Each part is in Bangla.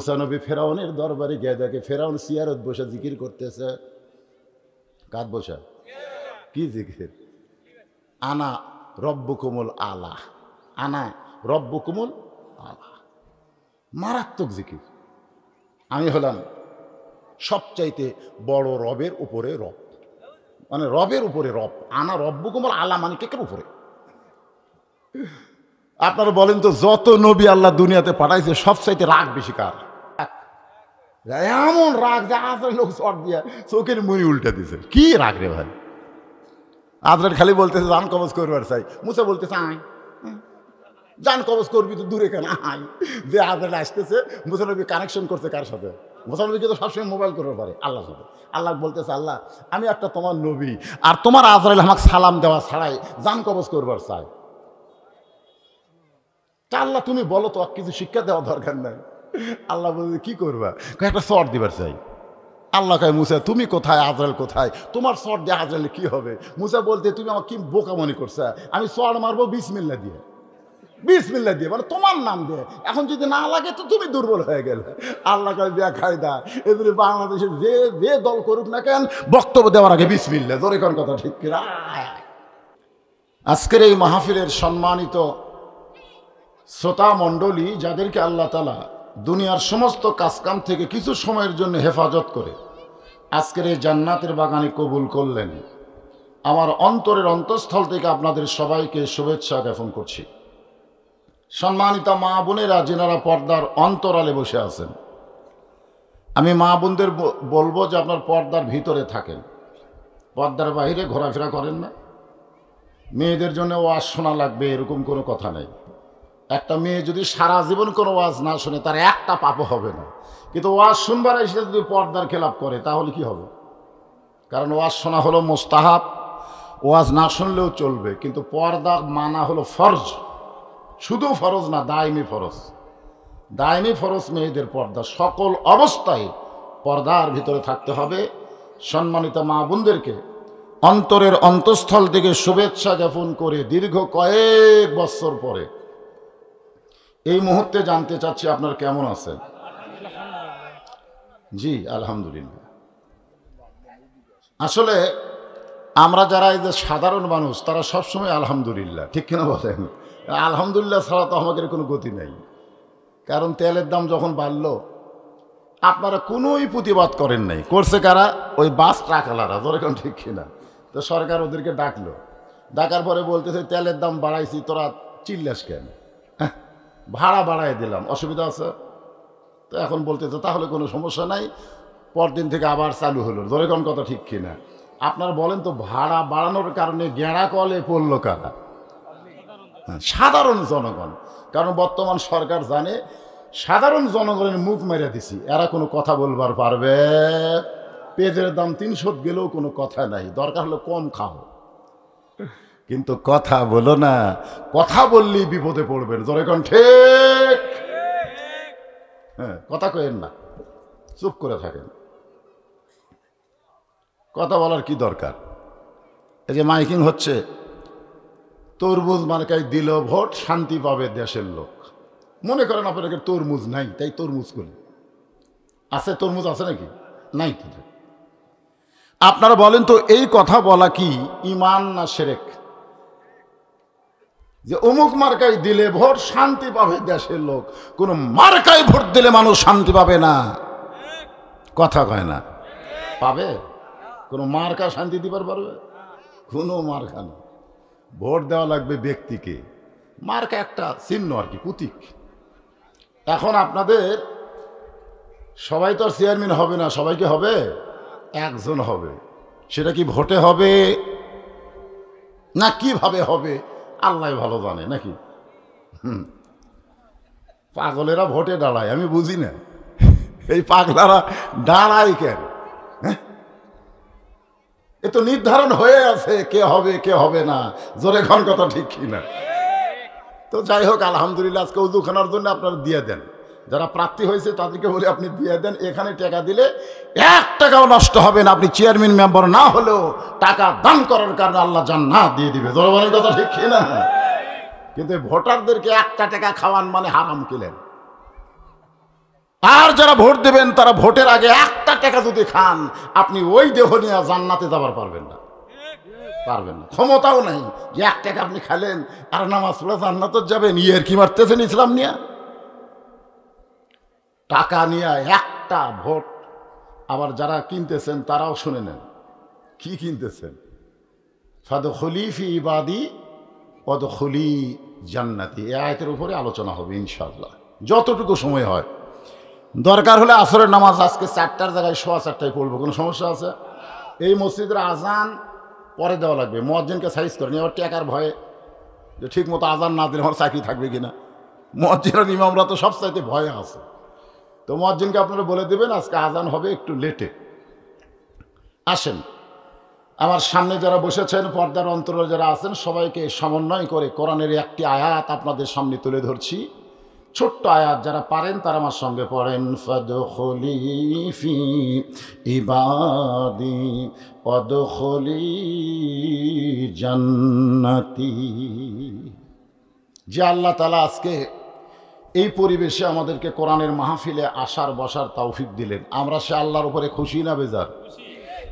মুসা নবী ফেরাউনের দরবারে গিয়ে দেখে ফেরাউন সিয়ারত বসে জিকির করতেছে। কার বসা? কি জিকির? আনা রব্বুকুমুল আলা, আনা রব্বুকুমুল আলা। মারাত্মক জিকির। আমি হলাম সবচাইতে বড় রবের উপরে রব, মানে রবের উপরে রব। আনা রব্বুকুমুল আলা মানে কেকের উপরে? আপনারা বলেন তো, যত নবী আল্লাহ দুনিয়াতে পাঠাইছে সবচাইতে রাগ বেশি কার? এমন রাগ যে আজরাইল লোক চট দিয়া চোখের মুড়ি উল্টে দিছে। কি রাগ রে ভাই! আজরাইল খালি বলতেছে জান কবজ করবার চাই, মুসা বলতেছে আয়। জান কবজ করবি তো দূরে কেন, আয়। যে আজরাইল আসতেছে, মুসা নবী কানেকশন করছে কার সাথে? মুসা নবীকে তো সবসময় মোবাইল করতে পারে আল্লাহর সাথে। আল্লাহ বলতেছে, আল্লাহ আমি একটা তোমার নবী, আর তোমার আজরাইল আমাকে সালাম দেওয়া ছাড়াই জান কবজ করবার চাই। তা আল্লাহ তুমি বলো তো, কিছু শিক্ষা দেওয়া দরকার নাই। আল্লাহ বলছে কি করবা? একটা শর্ট দিবার চাই। আল্লাহ কয় মুসা তুমি কোথায়, আজরাইল কোথায়? তোমার শর্ট দিয়ে আজরাইলে কি হবে? মুসা বলতে তুমি আমার কি বোকা মনে করছো? আমি শর্ট মারবো বিসমিল্লাহ দিয়ে, বিসমিল্লাহ দিয়ে, মানে তোমার নাম দিয়ে। এখন যদি না লাগে তো তুমি দুর্বল হয়ে গেলে। আল্লাহ কয় বিয়া খায়দা, এদের বাংলাদেশের যে যে দল করুক না কেন, বক্তব্য দেওয়ার আগে বিসমিল্লাহ। জোরে কোন কথা ঠিক কিনা? আজকের এই মাহফিলের সম্মানিত শ্রোতা মণ্ডলী, যাদেরকে আল্লাহ তাআলা দুনিয়ার সমস্ত কাজকাম থেকে কিছু সময়ের জন্য হেফাজত করে আজকের এই জান্নাতের বাগানে কবুল করলেন, আমার অন্তরের অন্তঃস্থল থেকে আপনাদের সবাইকে শুভেচ্ছা জ্ঞাপন করছি। সম্মানিত মা বোনেরা, যেনারা পর্দার অন্তরালে বসে আছেন, আমি মা বোনদের বলবো যে আপনার পর্দার ভিতরে থাকেন, পর্দার বাইরে ঘোরাফেরা করেন না। মেয়েদের জন্য ওয়াজ শোনা লাগবে এরকম কোনো কথা নেই। একটা মেয়ে যদি সারা জীবন কোনো ওয়াজ না শুনে, তার একটা পাপও হবে না। কিন্তু ওয়াজ শুনবার এসে যদি পর্দার খেলাপ করে, তাহলে কি হবে? কারণ ওয়াজ শোনা হলো মুস্তাহাব, ওয়াজ না শুনলেও চলবে, কিন্তু পর্দা মানা হলো ফরজ। শুধু ফরজ না, দায়মি ফরজ। দায়মি ফরজ মেয়েদের পর্দা, সকল অবস্থায় পর্দার ভিতরে থাকতে হবে। সম্মানিত মা বোনদেরকে অন্তরের অন্তঃস্থল থেকে শুভেচ্ছা জ্ঞাপন করে দীর্ঘ কয়েক বছর পরে এই মুহূর্তে জানতে চাচ্ছি আপনার কেমন আছেন? জি আলহামদুলিল্লাহ। আসলে আমরা যারা এই যে সাধারণ মানুষ, তারা সবসময় আলহামদুলিল্লাহ, ঠিক কিনা বলেন? আলহামদুলিল্লাহ ছাড়া তো আমাদের কোনো গতি নেই। কারণ তেলের দাম যখন বাড়লো, আপনারা কোনোই প্রতিবাদ করেন নাই। করছে কারা? ওই বাস ট্রাকওয়ালারা, যেরকম ঠিক কিনা? তো সরকার ওদেরকে ডাকলো, ডাকার পরে বলতেছে তেলের দাম বাড়াইছি, তোরা চিল্লাস কেন? ভাড়া বাড়াই দিলাম, অসুবিধা আছে? তো এখন বলতেছে তাহলে কোনো সমস্যা নাই, পরদিন থেকে আবার চালু হলো। যেরকম কথা ঠিক কিনা? আপনারা বলেন তো, ভাড়া বাড়ানোর কারণে গেঁড়া কলে পড়লো কারা? সাধারণ জনগণ। কারণ বর্তমান সরকার জানে সাধারণ জনগণের মুখ মেরে দিছি, এরা কোনো কথা বলবার পারবে? পেঁয়াজের দাম 300 গেলেও কোনো কথা নাই, দরকার হলো কম খাও, কিন্তু কথা বলো না। কথা বললেই বিপদে পড়বেন। যেরকম ঠিক, হ্যাঁ, কথা কয়েন না, চুপ করে থাকেন। কথা বলার কি দরকার? এই যে মাইকিং হচ্ছে, তরমুজ মার্কায় দিল ভোট, শান্তি পাবে দেশের লোক। মনে করেন আপনাদের তরমুজ নাই, তাই তরমুজ করি আছে। তরমুজ আছে নাকি? নাই। আপনারা বলেন তো, এই কথা বলা কি ঈমান না শিরক? যে অমুক মার্কায় দিলে ভোট শান্তি পাবে দেশের লোক, কোন মার্কায় ভোট দিলে মানুষ শান্তি পাবে না। কথা কয় না? পাবে? কোন মার্কা শান্তি দিবার পারবে? কোনো মার্কা না। ভোট দেওয়া লাগবে ব্যক্তিকে, মার্কা একটা চিহ্ন আর কি, প্রতীক। এখন আপনাদের সবাই তো আর চেয়ারম্যান হবে না, সবাইকে হবে একজন হবে। সেটা কি ভোটে হবে না কিভাবে হবে আল্লাহ ভালো জানে, নাকি? পাগলেরা ভোটে দাঁড়ায়, আমি বুঝি না এই পাগলারা দাঁড়ায় কেন? এ তো নির্ধারণ হয়ে আছে কে হবে কে হবে না। জোরে ঘন কথা ঠিক কিনা? তো যাই হোক, আলহামদুলিল্লাহ, আজকে উজুখানার জন্য আপনারা দিয়ে দেন। যারা প্রার্থী হয়েছে তাদেরকে বলে আপনি দিয়ে দেন। এখানে টাকা দিলে 1 টাকাও নষ্ট হবে না। আপনি চেয়ারম্যান মেম্বার না হলেও টাকা দান করার কারণে আল্লাহ জান্নাত দিয়ে দিবে। জোরে কথা ঠিক কিনা? কিন্তু ভোটারদেরকে 1 টাকা খাওয়ান মানে হারাম কিলেন। আর যারা ভোট দেবেন তারা ভোটের আগে একটা টাকা যদি খান, আপনি ওই দেহ নিয়ে জান্নাতে যাবার পারবেন না, পারবেন না, ক্ষমতাও নাই যে 1 টাকা আপনি খালেন আর নামাজ পড়ে জান্নাতে যাবেন। ইয়ের কি মারতেছেন ইসলাম নিয়ে? টাকা নিয়ে একটা ভোট। আবার যারা কিনতেছেন তারাও শুনে নেন কি কিনতেছেন। ফাদখুলি ফি ইবাদি ওয়াদখুলি জান্নাতি, এই আয়াতের উপরে আলোচনা হবে ইনশাআল্লাহ যতটুকু সময় হয়। দরকার হলে আসরের নামাজ আজকে 4টার জায়গায় 4:15 পড়বো, কোনো সমস্যা আছে? এই মসজিদের আজান পরে দেওয়া লাগবে, মুয়াজ্জিনকে সাইজ করেনি আবার টাকার ভয়ে যে ঠিক মতো আজান না দিলে আমার চাকরি থাকবে কিনা। মুয়াজ্জিন আর ইমামরা তো সব চাইতে ভয়ে আছে, তো মুয়াজ্জিনকে আপনারা বলে দেবেন আজকে আজান হবে একটু লেটে। আসেন, আমার সামনে যারা বসেছেন, পর্দার অন্তরে যারা আছেন, সবাইকে সমন্বয় করে কোরআনের একটি আয়াত আপনাদের সামনে তুলে ধরছি, ছোট্ট আয়াত। যারা পারেন তারা আমার সঙ্গে পড়েন। ফাদখুলি ফি ইবাদি ওয়াদখুলি জান্নাতি। যে আল্লাহ তাআলা আজকে এই পরিবেশে আমাদেরকে কোরআনের মাহফিলে আসার বসার তৌফিক দিলেন, আমরা সে আল্লাহর উপরে খুশি না বেজার?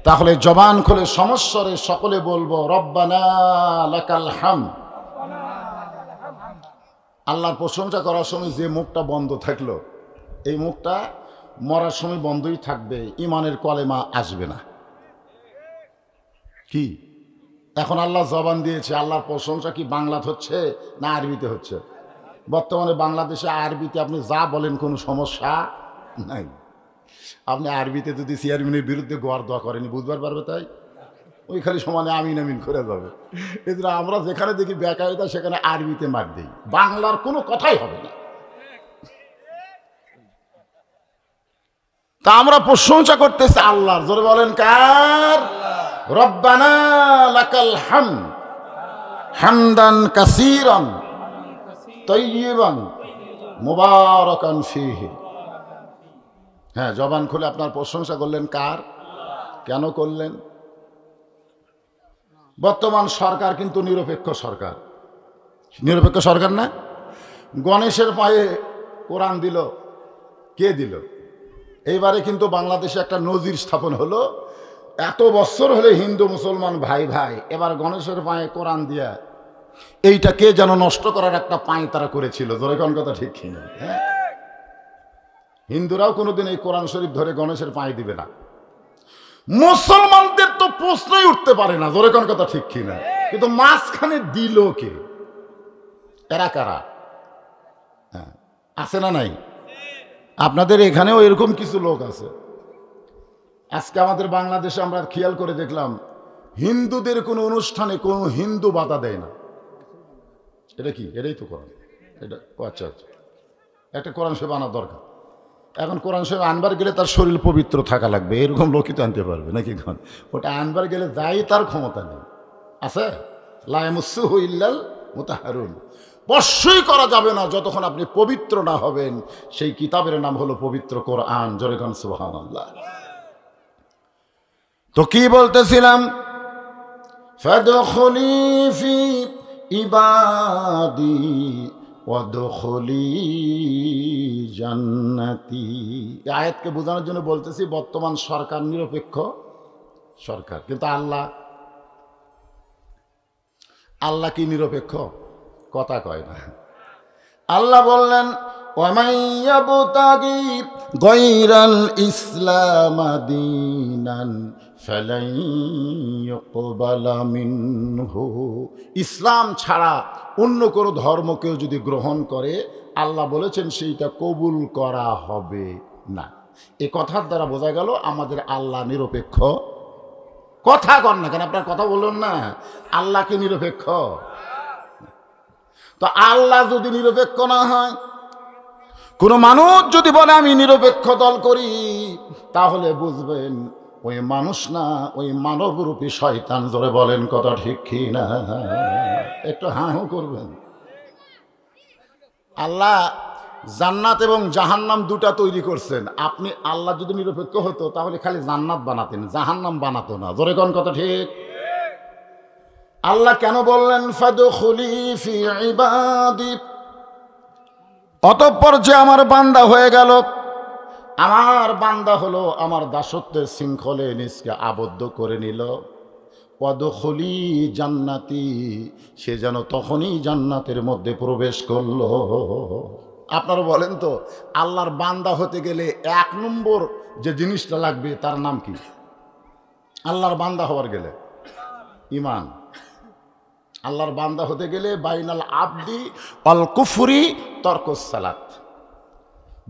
তাহলে জবান খুলে সমস্বরে সকলে বলবো রব্বানা লাকাল হামদ। আল্লাহর প্রশংসা করার সময় যে মুখটা বন্ধ থাকলো, এই মুখটা মরার সময় বন্ধই থাকবে, ইমানের কলেমা আসবে না। কি এখন আল্লাহ জবান দিয়েছে, আল্লাহর প্রশংসা কি বাংলাতে হচ্ছে না আরবিতে হচ্ছে? বর্তমানে বাংলাদেশে আরবিতে আপনি যা বলেন কোনো সমস্যা নাই। আপনি আরবিতে যদি চেয়ারম্যানের বিরুদ্ধে গোয়ার দোয়া করেনি বুঝবার পারবে, তাই ওই খালি সমানে আমিন আমিন করে যাবে। এদের আমরা যেখানে দেখি বেকায়দা সেখানে আরবিতে মার দিই, বাংলার কোনো কথাই হবে না। তা আমরা প্রশংসা করতেছি আল্লাহর, জোরে বলেন কার? রব্বানা লাকাল হামদ হামদান কাসীরান তাইয়িবান মুবারাকান ফীহি। হ্যাঁ, জবান খুলে আপনার প্রশংসা করলেন কার? কেন করলেন? বর্তমান সরকার কিন্তু নিরপেক্ষ সরকার, নিরপেক্ষ সরকার না? গণেশের পায়ে কোরআন দিল, কে দিল? এইবারে কিন্তু বাংলাদেশে একটা নজির স্থাপন হলো, এত বছর হলে হিন্দু মুসলমান ভাই ভাই, এবার গণেশের পায়ে কোরআন দিয়া এইটা কে যেন নষ্ট করার একটা পায় তারা করেছিল। জোরে কোন কথা ঠিক কিনা? হ্যাঁ, হিন্দুরাও কোনোদিন এই কোরআন শরীফ ধরে গণেশের পায়ে দিবে না, মুসলমানদের তো প্রশ্নই উঠতে পারে না। জোরে কোন কথা ঠিক কিনা? কিন্তু মাঝখানে দিল কে? এরা কারা? হ্যাঁ, আছে না নাই? আপনাদের এখানেও এরকম কিছু লোক আছে। আজকে আমাদের বাংলাদেশে আমরা খেয়াল করে দেখলাম, হিন্দুদের কোনো অনুষ্ঠানে কোনো হিন্দু বাধা দেয় না। এটা কি? এটাই তো কোরআন। এটা আচ্ছা আচ্ছা, একটা কোরআন শরীফ আনার দরকার। এখন কোরআন শরীফ আনবার গেলে তার শরীর পবিত্র থাকা লাগবে, এরকম লোকই তো আনতে পারবে নাকি? ওটা আনবার গেলে যাই তার ক্ষমতা নেই, আছে লা ইয়ামাসসুহু ইল্লাল মুতাহহারুন। স্পর্শই করা যাবে না যতক্ষণ আপনি পবিত্র না হবেন। সেই কিতাবের নাম হলো পবিত্র কোরআন। জোরে গান সুবহানাল্লাহ। তো কি বলতেছিলাম? ফাদখুলি ফি ইবাদি ওয়াদখুলি জান্নাতি। এই আয়াতকে বোঝানোর জন্য বলতেছি, বর্তমান সরকার নিরপেক্ষ সরকার, কিন্তু আল্লাহ কি নিরপেক্ষ? কথা কয় না। আল্লাহ বললেন ওয়ামান ইয়াবতাগি গায়রাল ইসলাম দীনান ফালান ইউকবালা মিনহু। ইসলাম ছাড়া অন্য কোনো ধর্ম কেউ যদি গ্রহণ করে, আল্লাহ বলেছেন সেইটা কবুল করা হবে না। এ কথার দ্বারা বোঝা গেল আমাদের আল্লাহ নিরপেক্ষ। কথা কর না কেন? আপনার কথা বললেন না, আল্লাহ কি নিরপেক্ষ? তো আল্লাহ যদি নিরপেক্ষ না হয়, কোন মানুষ যদি বলে আমি নিরপেক্ষ দল করি, তাহলে বুঝবেন ওই মানুষ না, ওই মানবরূপী শয়তান। জোরে বলেন কথা ঠিক কি না? একটু হাঁ হুঁ করবেন। আল্লাহ জান্নাত এবং জাহান্নাম দুটা তৈরি করছেন। আপনি আল্লাহ যদি নিরপেক্ষ হতো তাহলে খালি জান্নাত বানাতেন, জাহান্নাম বানাতো না। জোরে কোন কথা ঠিক? আল্লাহ কেন বললেন ফাদখুলি ফি ইবাদি? অতঃপর যে আমার বান্দা হয়ে গেল, আমার বান্দা হলো আমার দাসত্বের শৃঙ্খলে নিজকে আবদ্ধ করে নিল, ওয়াদখুলি জান্নাতি, সে যেন তখনই জান্নাতের মধ্যে প্রবেশ করলো। আপনারা বলেন তো, আল্লাহর বান্দা হতে গেলে 1 নম্বর যে জিনিসটা লাগবে তার নাম কি? আল্লাহর বান্দা হওয়ার গেলে ঈমান। আল্লাহর বান্দা হতে গেলে বাইনাল আবদি আল কুফরি তরকুস সালাত।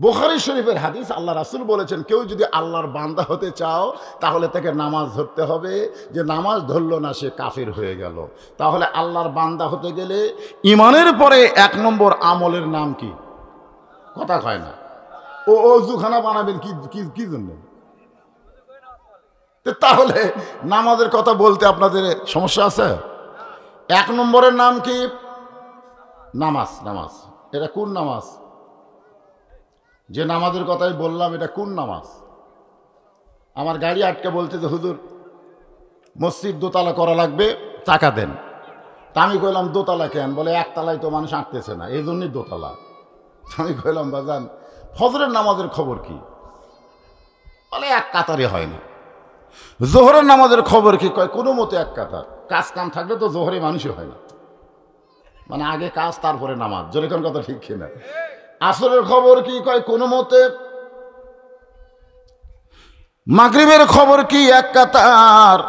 বুখারী শরীফের হাদিস, আল্লাহ রাসূল বলেছেন, কেউ যদি আল্লাহর বান্দা হতে চাও তাহলে তাকে নামাজ ধরতে হবে, যে নামাজ ধরল না সে কাফির হয়ে গেল। তাহলে আল্লাহর বান্দা হতে গেলে ঈমানের পরে 1 নম্বর আমলের নাম কি? কথা কয় না। ও অজুখানা বানাবেন কি জন্য? তাহলে নামাজের কথা বলতে আপনাদের সমস্যা আছে? 1 নম্বরের নাম কি? নামাজ। নামাজ এটা কোন নামাজ? যে নামাজের কথাই বললাম এটা কোন নামাজ? আমার গাড়ি আটকে বলতে যে হুজুর মসজিদ দোতলা করা লাগবে, টাকা দেন। তা আমি কইলাম দোতলা কেন? বলে 1 তলায় তো মানুষ আঁকতেছে না, এই জন্যই দোতলা। আমি কইলাম বাজান ফজরের নামাজের খবর কি? বলে 1 কাতারে হয় না। জোহরের নামাজের খবর কি? কয় কোনো মতে 1 কাতার। কাজ কাম থাকলে তো জোহরে মানুষই হয় না, মানে আগে কাজ তারপরে নামাজ। যেরকম কথা ঠিক কিনা? আসরের খবর কি? কয় কোনো মতে। মাগরিবের খবর কি? 1 কাতার।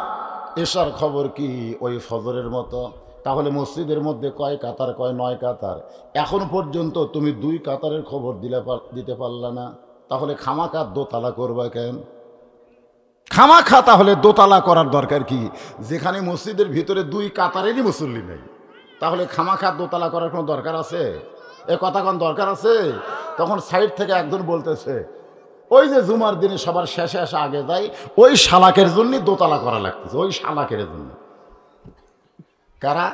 এশার খবর কি? ওই ফজরের মতো। তাহলে মসজিদের মধ্যে কয় কাতার? কয় 9 কাতার। এখন পর্যন্ত তুমি 2 কাতারের খবর দিতে পারলা না, তাহলে খামাখা দোতলা করবা কেন? খামাখা তাহলে দোতলা করার দরকার কি? যেখানে মসজিদের ভিতরে 2 কাতারেরই মুসল্লি নেই, তাহলে খামাখা দোতলা করার কোনো দরকার আছে? এ কথা কোন দরকার আছে? তখন সাইড থেকে একজন বলতেছে, ওই যে জুমার দিনে সবার শেষে আসা আগে যায়, ওই শালাকের জন্য দোতলা করা লাগতেছে, ওই শালাকের জন্য। কারা?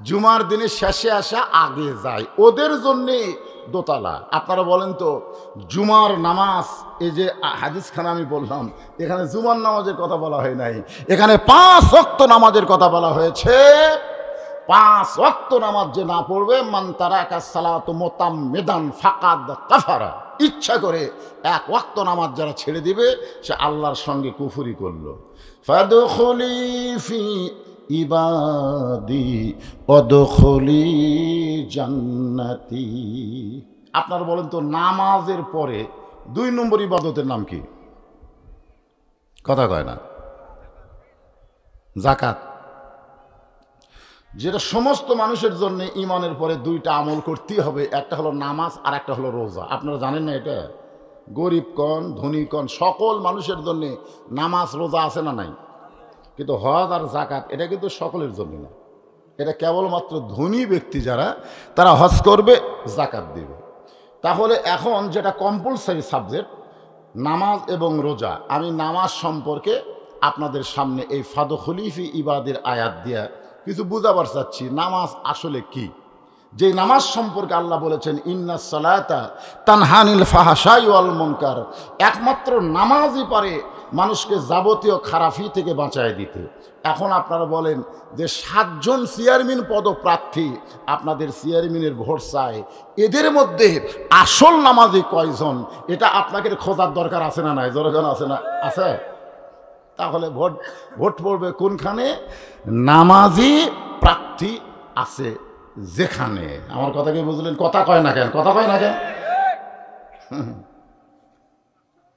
জুমার দিনে শেষে আসা আগে যায়, ওদের জন্যে দোতলা। আপনারা বলেন তো, জুমার নামাজ, এই যে হাদিসখানা আমি বললাম, এখানে জুমার নামাজের কথা বলা হয় নাই, এখানে 5 ওয়াক্ত নামাজের কথা বলা হয়েছে। 5 ওয়াক্ত নামাজ যে না পড়বে, মান তারাকা সালাতু মুতাম্মিদান ফাকাদ কাফারা, ইচ্ছা করে 1 ওয়াক্ত নামাজ যারা ছেড়ে দিবে সে আল্লাহর সঙ্গে কুফরি করলো। ফাদখুলি ফি ইবাদি ওয়াদখুলি জান্নাতি। আপনারা বলেন তো, নামাজের পরে 2 নম্বর ইবাদতের নাম কি? কথা কয় না। যাকাত, যেটা সমস্ত মানুষের জন্য ঈমানের পরে 2টা আমল করতেই হবে। একটা হলো নামাজ আর একটা হলো রোজা। আপনারা জানেন না এটা? গরিব কন ধনী কন সকল মানুষের জন্য নামাজ রোজা আছে না নাই? কিন্তু হজ আর যাকাত এটা কিন্তু সকলের জন্য না, এটা কেবলমাত্র ধনী ব্যক্তি যারা, তারা হজ করবে, যাকাত দিবে। তাহলে এখন যেটা কম্পালসারি সাবজেক্ট নামাজ এবং রোজা, আমি নামাজ সম্পর্কে আপনাদের সামনে এই ফাদখুলি ফি ইবাদের আয়াত দিয়া কিছু বুঝাবার চাচ্ছি। নামাজ আসলে কি? যে নামাজ সম্পর্কে আল্লাহ বলেছেন, ইন্নাস সালাতা তানহানিল ফাহশাই ওয়াল মুনকার, একমাত্র নামাজই পারে মানুষকে যাবতীয় খারাপি থেকে বাঁচায় দিতে। এখন আপনারা বলেন যে 7 জন চেয়ারম্যান পদপ্রার্থী আপনাদের চেয়ারম্যানের ভোট চায়, এদের মধ্যে আসল নামাজি কয়জন? এটা আপনাকে খোঁজার দরকার আছে না নাই? জনগণ আছে না? আছে। তাহলে ভোট পড়বে কোনখানে? নামাজি প্রার্থী আছে যেখানে। আমার কথা কি বুঝলেন? কথা কয় না কেন? কথা কয় না কেন?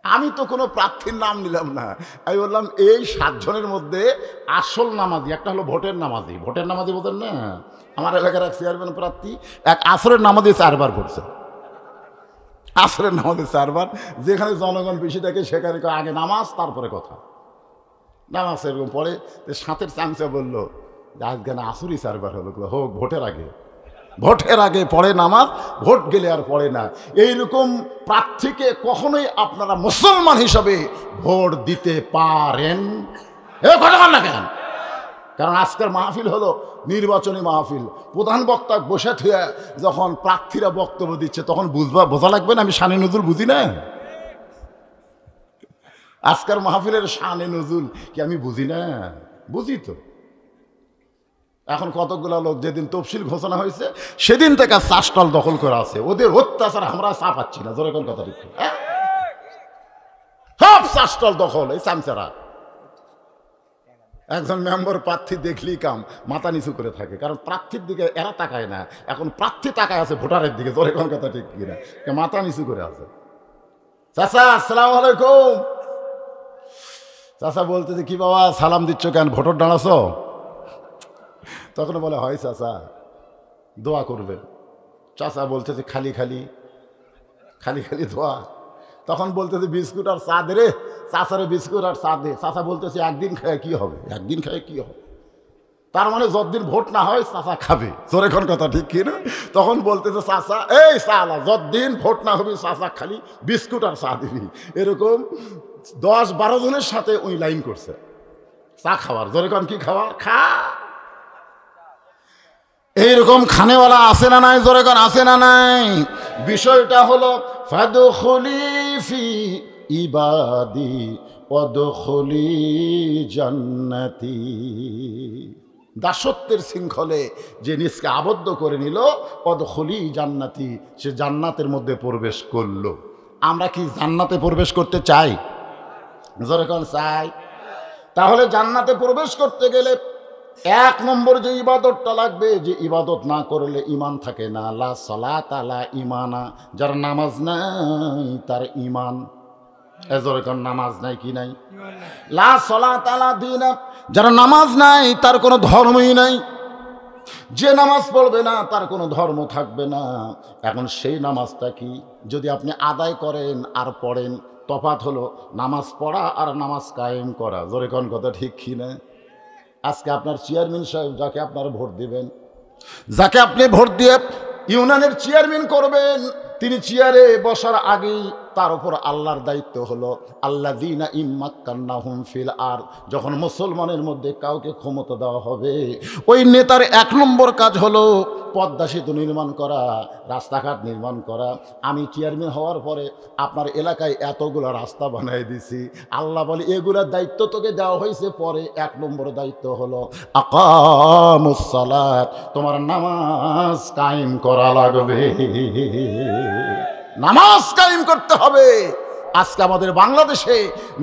আমি তো কোনো প্রার্থীর নাম নিলাম না, আমি বললাম এই 7 জনের মধ্যে আসল নামাজি একটা হলো ভোটের নামাজি। ভোটের নামাজি বোঝেন না? আমার এলাকার এক চেয়ারম্যান প্রার্থী আসরের নামাজি 4 বার পড়ছে। আসরের নামাজি 4 বার। যেখানে জনগণ বেশি থাকে সেখানে আগে নামাজ তারপরে কথা। নামাজ এরকম পড়ে। সাথের চামচা বললো আজকে না আসরই 4 বার হলো। হোক, ভোটের আগে পড়ে নামাজ, ভোট গেলে আর পড়ে না। এইরকম প্রার্থীকে কখনোই আপনারা মুসলমান হিসাবে ভোট দিতে পারেন? না কেন? কারণ আজকের মাহফিল হলো নির্বাচনী মাহফিল। প্রধান বক্তা বসে থুয়ে যখন প্রার্থীরা বক্তব্য দিচ্ছে তখন বোঝা লাগবে না আমি শানে নজরুল বুঝি না? আজকের মাহফিলের শানে নজরুল কি আমি বুঝি না? বুঝি তো। এখন কতগুলো লোক যেদিন তফসিল ঘোষণা হয়েছে সেদিন থেকে 4 স্টল দখল করা আছে। ওদের অত্যাচার আমরা চা পাচ্ছি না। জোরে কোন কথা ঠিক? চাষটল দখল, এই চামচারা। একজন মেম্বার প্রার্থী দেখলেই কাম মাথা নিচু করে থাকে, কারণ প্রার্থীর দিকে এরা তাকায় না, এখন প্রার্থী তাকায় আছে ভোটারের দিকে। তোর এখন কথা ঠিক কিনা, মাথা নিচু করে আছে। চাচা আসসালামু আলাইকুম। চাচা বলতেছে কি বাবা সালাম দিচ্ছ কেন, ভোটার দাঁড়াছ? তখন বলে হয় চাচা দোয়া করবেন। চাচা বলতেছে খালি খালি খালি খালি দোয়া। তখন বলতেছে বিস্কুট আর চা দে রে। চাচারে বিস্কুট আর চা দে। চাচা বলতেছে একদিন খায় কি হবে, একদিন খায় কি হবে? তার মানে যতদিন ভোট না হয় চাচা খাবে। তোর এখন কথা ঠিক কি না? তখন বলতেছে চাচা এই চালা, যতদিন ভোট না হবে চাচা খালি বিস্কুট আর চা দিবি। এরকম 10-12 জনের সাথে ওই লাইন করছে চা খাওয়ার। জোরে কোন কি খাওয়ার? খা। এইরকম খানেওয়ালা আছে না নাই? জোরে কোন আছে না নাই? বিষয়টা হলো ফাদখুলি ফি ইবাদি ওয়াদখুলি জান্নাতি। দাসত্বের শৃঙ্খলে যে নিজকে আবদ্ধ করে নিল, ওয়াদখুলি জান্নাতি, সে জান্নাতের মধ্যে প্রবেশ করলো। আমরা কি জান্নাতে প্রবেশ করতে চাই? জোরে কোন চাই? তাহলে জান্নাতে প্রবেশ করতে গেলে 1 নম্বর যে ইবাদতটা লাগবে, যে ইবাদত না করলে ইমান থাকে না। লা সালাতা লা ঈমানা, যার নামাজ নাই তার ইমান। এজরে কোন নামাজ নাই কি নাই? লা সালাতা লা দীনা, যার নামাজ নাই তার কোনো ধর্মই নাই। যে নামাজ পড়বে না তার কোনো ধর্ম থাকবে না। এখন সেই নামাজটা কি যদি আপনি আদায় করেন আর পড়েন, তফাৎ হলো নামাজ পড়া আর নামাজ কায়েম করা। জোরে কোন কথা ঠিক কি না? আজকে আপনার চেয়ারম্যান সাহেব, যাকে আপনারা ভোট দিবেন, যাকে আপনি ভোট দিয়ে ইউনিয়নের চেয়ারম্যান করবেন, তিনি চেয়ারে বসার আগেই তার উপর আল্লাহর দায়িত্ব হলো আল্লাযীনা ইম্মাক্কান্নাহুম ফিল আরদ। যখন মুসলমানের মধ্যে কাউকে ক্ষমতা দেওয়া হবে, ওই নেতার 1 নম্বর কাজ হলো পদ্মা সেতু নির্মাণ করা, রাস্তাঘাট নির্মাণ করা। আমি চেয়ারম্যান হওয়ার পরে আপনার এলাকায় এতগুলো রাস্তা বানাই দিছি। আল্লাহ বলে এগুলোর দায়িত্ব তোকে দেওয়া হয়েছে পরে। 1 নম্বর দায়িত্ব হলো আকামুস সালাত, তোমার নামাজ কায়েম করা লাগবে। নামাজ কায়েম করতে হবে। আজকে আমাদের বাংলাদেশে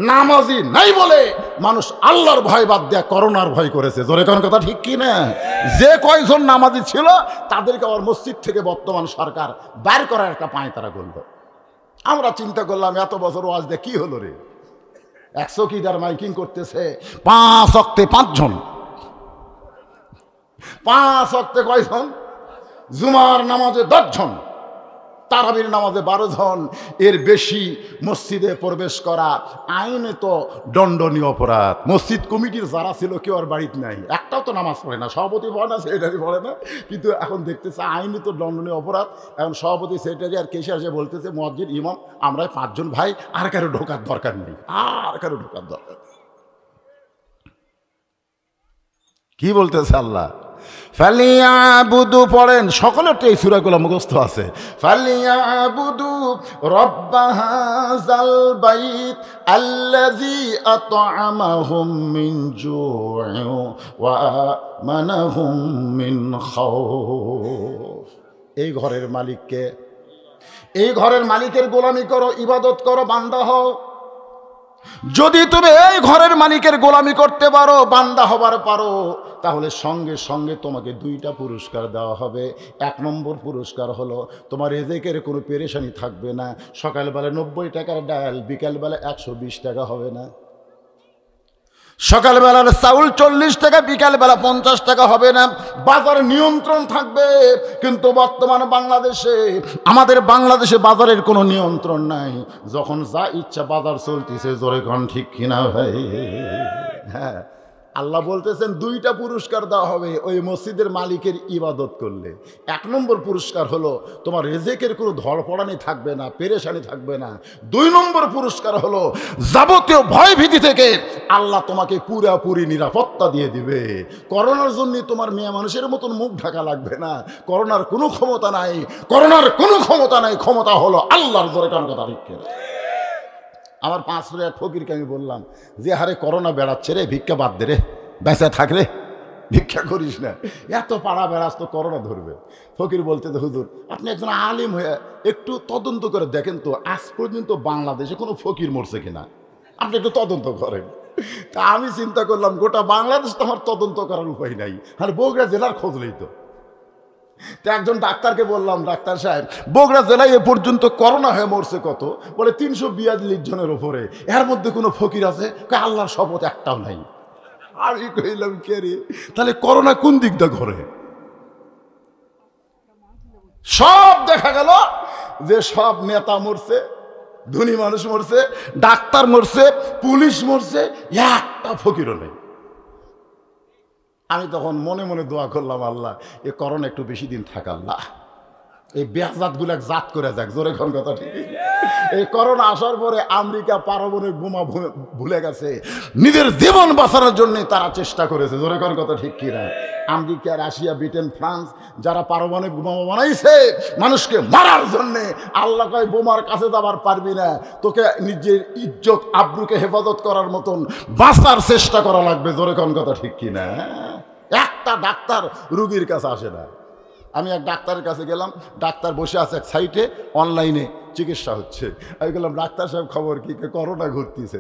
নামাজি নাই বলে মানুষ আল্লাহর ভয় বাদ দেয়া করোনার ভয় করেছে। জোরে কোন কথা ঠিক কি না? যে কয়জন নামাজি ছিল তাদেরকে আবার মসজিদ থেকে বর্তমান সরকার বাইর করার একটা পায়তারা করল। আমরা চিন্তা করলাম এত বছর ওয়াজ দিয়ে কি হলো রে? 100 কিদার মাইকিং করতেছে 5 ওয়াক্তে 5 জন, 5 ওয়াক্তে কয়জন? জুমার নামাজে 10 জন, তারাবির নামাজে 12 জন। এর বেশি মসজিদে প্রবেশ করা আইনে তো দণ্ডনীয় অপরাধ। মসজিদ কমিটির যারা ছিল কেউ আর বাড়িতে নাই, একটাও তো নামাজ পড়ে না। সভাপতি পড়ে না, সেক্রেটারি পড়ে না, কিন্তু এখন দেখতেছে আইনে তো দণ্ডনীয় অপরাধ। এখন সভাপতি, সেক্রেটারি আর কেশিয়ার এসে বলতেছে মুয়াজ্জিন ইমাম আমরা 5 জন ভাই, আর কারো ঢোকার দরকার নেই, আর কারো ঢোকার দরকার নেই। কি বলতেছে আল্লাহ? ফালিয়াবুদু পড়েন, সকলের তো এই সূরাগুলো মুখস্থ আছে। ফালিয়াবুদু রব্ব হাযাল বাইত আল্লাযী আত'আমাহুম মিন জু'ইন ওয়া আমানাহুম মিন খাউফ। এই ঘরের মালিককে, এই ঘরের মালিকের গোলামি করো, ইবাদত করো, বান্দা হও। যদি তুমি এই ঘরের মালিকের গোলামি করতে পারো, বান্দা হবার পারো, তাহলে সঙ্গে সঙ্গে তোমাকে 2টা পুরস্কার দেওয়া হবে। 1 নম্বর পুরস্কার হলো তোমার রিজিকের কোনো পেরেশানি থাকবে না। সকালবেলা 90 টাকার ডাল বিকালবেলা 120 টাকা হবে না। সকালবেলার চাউল 40 টাকা, বিকালবেলা 50 টাকা হবে না। বাজার নিয়ন্ত্রণ থাকবে। কিন্তু বর্তমান বাংলাদেশে, আমাদের বাংলাদেশে বাজারের কোনো নিয়ন্ত্রণ নাই। যখন যা ইচ্ছা বাজার চলতেছে। জোরে কোন ঠিক কিনা ভাই? হ্যাঁ, আল্লাহ বলতেছেন 2টা পুরস্কার দেওয়া হবে ওই মসজিদের মালিকের ইবাদত করলে। 1 নম্বর পুরস্কার হলো তোমার রিজিকের কোনো ধরপড়ানি থাকবে না, পেরেশানি থাকবে না। 2 নম্বর পুরস্কার হলো যাবতীয় ভয় ভীতি থেকে আল্লাহ তোমাকে পুরোপুরি নিরাপত্তা দিয়ে দিবে। করোনার জন্য তোমার মেয়ে মানুষের মতন মুখ ঢাকা লাগবে না। করোনার কোনো ক্ষমতা নাই, করোনার কোনো ক্ষমতা নাই। ক্ষমতা হলো আল্লাহর। জোরে কোন কথা ঠিক কিনা? আমার 5 এক ফকিরকে আমি বললাম যে হারে করোনা বেড়াচ্ছে রে, ভিক্ষা বাদ দে রে, বেঁচে থাক রে, ভিক্ষা করিস না, এত পাড়া বেড়াস তো করোনা ধরবে। ফকির বলতে তো হুজুর আপনি একজন আলিম হয়ে একটু তদন্ত করে দেখেন তো আজ পর্যন্ত বাংলাদেশে কোনো ফকির মরছে কিনা। আপনি একটু তদন্ত করেন। তা আমি চিন্তা করলাম গোটা বাংলাদেশ তো আমার তদন্ত করার উপায় নাই, আর বগুড়া জেলার খোঁজ নেই তো। তো একজন ডাক্তারকে বললাম, ডাক্তার সাহেব বগুড়া জেলায় এ পর্যন্ত করোনা হয়ে মরছে কত? বলে 342 জনের ওপরে। এর মধ্যে কোনো ফকির আছে? আল্লাহর শপথ একটাও নাই। আমি কইলাম কে রে, তাহলে করোনা কোন দিকটা ঘরে? সব দেখা গেল যে সব নেতা মরছে, ধনী মানুষ মরছে, ডাক্তার মরছে, পুলিশ মরছে, একটা ফকিরও নেই। আমি তখন মনে মনে দোয়া করলাম, আল্লাহ এ করোনা একটু বেশি দিন থাক, আল্লাহ এই বেজাত গুলা জাত করে যাক। জোরে কোন কথা ঠিক। এই করোনা আসার পরে আমেরিকা পারমাণবিক বোমা ভুলে গেছে, নিজের জীবন বাঁচানোর জন্য তারা চেষ্টা করেছে। জোরে কোন কথা ঠিক কিনা? আমেরিকা, রাশিয়া, ব্রিটেন, ফ্রান্স যারা পারমাণবিক বোমা বানাইছে মানুষকে মারার জন্য, আল্লাহ কয় বোমার কাছে যাবার পারবি না, তোকে নিজের ইজ্জত আব্রুকে হেফাজত করার মতন বাঁচার চেষ্টা করা লাগবে। জোরে কোন কথা ঠিক কিনা? একটা ডাক্তার রুগীর কাছে আসে না। আমি এক ডাক্তারের কাছে গেলাম, ডাক্তার বসে আছে এক সাইটে, অনলাইনে চিকিৎসা হচ্ছে। আমি বললাম, ডাক্তার সাহেব খবর কি? করোনা ঘুরতেছে।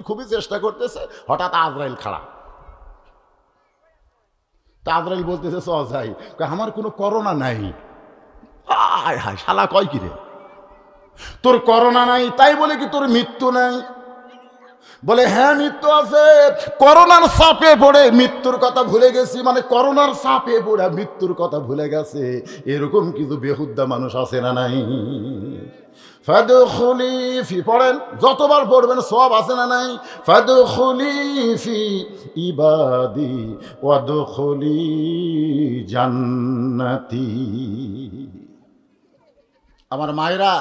খুবই চেষ্টা করতেছে, হঠাৎ আজরাইল খাড়া। তা আজরাইল বলতেছে চ যাই, আমার কোনো করোনা নাই। হায় হায়, শালা কয় কি রে, তোর করোনা নাই তাই বলে কি তোর মৃত্যু নাই? বলে হ্যাঁ মৃত্যু আছে, করোনার চাপে পড়ে মৃত্যুর কথা ভুলে গেছি। মানে করোনার চাপে পড়ে মৃত্যুর কথা ভুলে গেছে, এরকম কিছু বেহুদ্দা মানুষ আছে না নাই? ফাদখুলি ফি পড়েন, যতবার পড়বেন সব আছে না নাই? ফাদখুলি ফি ইবাদি ওয়াদখুলি জান্নাতি। আমার মায়েরা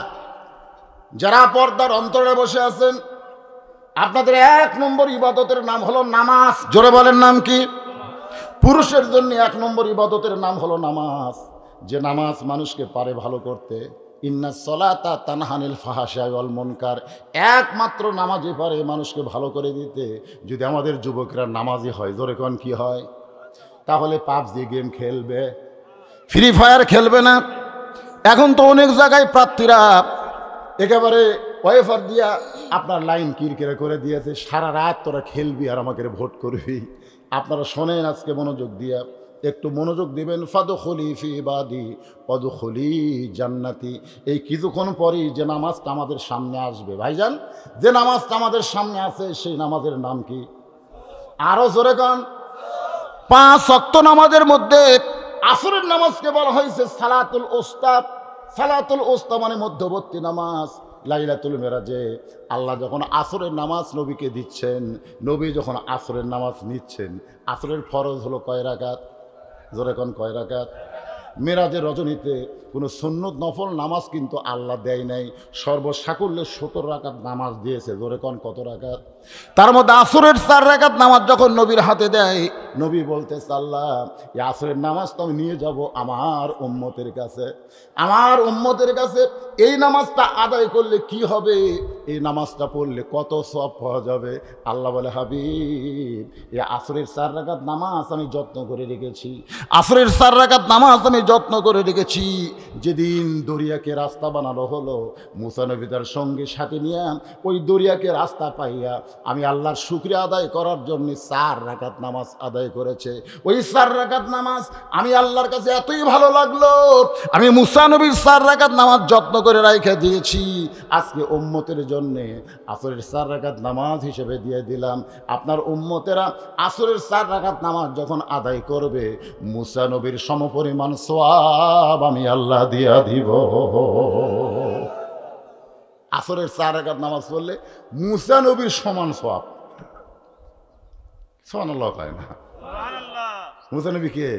যারা পর্দার অন্তরে বসে আছেন, আপনাদের 1 নম্বর ইবাদতের নাম হলো নামাজ। জোরে বলেন নাম কি? পুরুষের জন্য 1 নম্বর ইবাদতের নাম হলো নামাজ। যে নামাজ মানুষকে পারে ভালো করতে। ইন্নাস সালাতা তানহা আনিল ফাহশাই ওয়াল মুনকার, একমাত্র নামাজই পারে মানুষকে ভালো করে দিতে। যদি আমাদের যুবকরা নামাজি হয়, জোরে কোন কি হয়? তাহলে পাবজি গেম খেলবে, ফ্রি ফায়ার খেলবে না। এখন তো অনেক জায়গায় প্রার্থীরা একেবারে ওয়েফার দিয়া আপনার লাইন কিরকিরে করে দিয়েছে, সারা রাত তোরা খেলবি আর আমাকে ভোট করবি। আপনারা শোনেন আজকে মনোযোগ দিয়া, একটু মনোযোগ দিবেন। ফাদখুলি ফি ইবাদি ওয়াদখুলি জান্নাতি। এই কিছুক্ষণ পরেই যে নামাজটা আমাদের সামনে আসবে, ভাইজান যে নামাজটা আমাদের সামনে আছে সেই নামাজের নাম কি? আরো জোরে গান। 5 ওয়াক্ত নামাজের মধ্যে আসরের নামাজকে বলা হয়েছে সালাতুল ওস্তা। সালাতুল ওস্তা মানে মধ্যবর্তী নামাজ। লাইলাতুল মেরাজে আল্লাহ যখন আসরের নামাজ নবীকে দিচ্ছেন, নবী যখন আসরের নামাজ নিচ্ছেন, আসরের ফরজ হলো কয় রাকাত? জোরে কোন কয় রাকাত? মেরাজের রজনীতে কোনো সুন্নত নফল নামাজ কিন্তু আল্লাহ দেয় নাই, সর্বসাকুল্যে 17 রাকাত নামাজ দিয়েছে। জোরে কোন কত রাকাত? তার মধ্যে আসরের 4 রাকাত নামাজ যখন নবীর হাতে দেয়, নবী বলতেছে আল্লাহ এই আসরের নামাজ তো আমি নিয়ে যাব আমার উম্মতের কাছে। আমার উম্মতের কাছে এই নামাজটা আদায় করলে কি হবে, এই নামাজটা পড়লে কত সওয়াব পাওয়া যাবে? আল্লাহ বলে, হাবিব এই আসরের 4 রাকাত নামাজ আমি যত্ন করে রেখেছি। আসরের 4 রাকাত নামাজ আমি যত্ন করে রেখেছি। যেদিন দরিয়াকে রাস্তা বানানো হলো, মুসা নবী তার সঙ্গে সাথে নিয়ে ওই দরিয়াকে রাস্তা পাইয়া আমি আল্লাহর শুকরিয়া আদায় করার জন্য 4 রাকাত নামাজ আদায় করেছে। ওই 4 রাকাত নামাজ আমি আল্লাহর কাছে এতই ভালো লাগলো, আমি মুসা নবীর 4 রাকাত নামাজ যত্ন করে রাইখা দিয়েছি। আজকে উম্মতের জন্য আসরের 4 রাকাত নামাজ হিসেবে দিয়ে দিলাম। আপনার উম্মতেরা আসরের 4 রাকাত নামাজ যখন আদায় করবে, মুসা নবীর সমপরিমাণ সওয়াব আমি আল্লাহ দিয়া দিব। আসরের 4 রাকাত নামাজ পড়লে মুসা নবীর সমান সওয়াব। সুবহানাল্লাহ কয় না? মুসা নবী কে?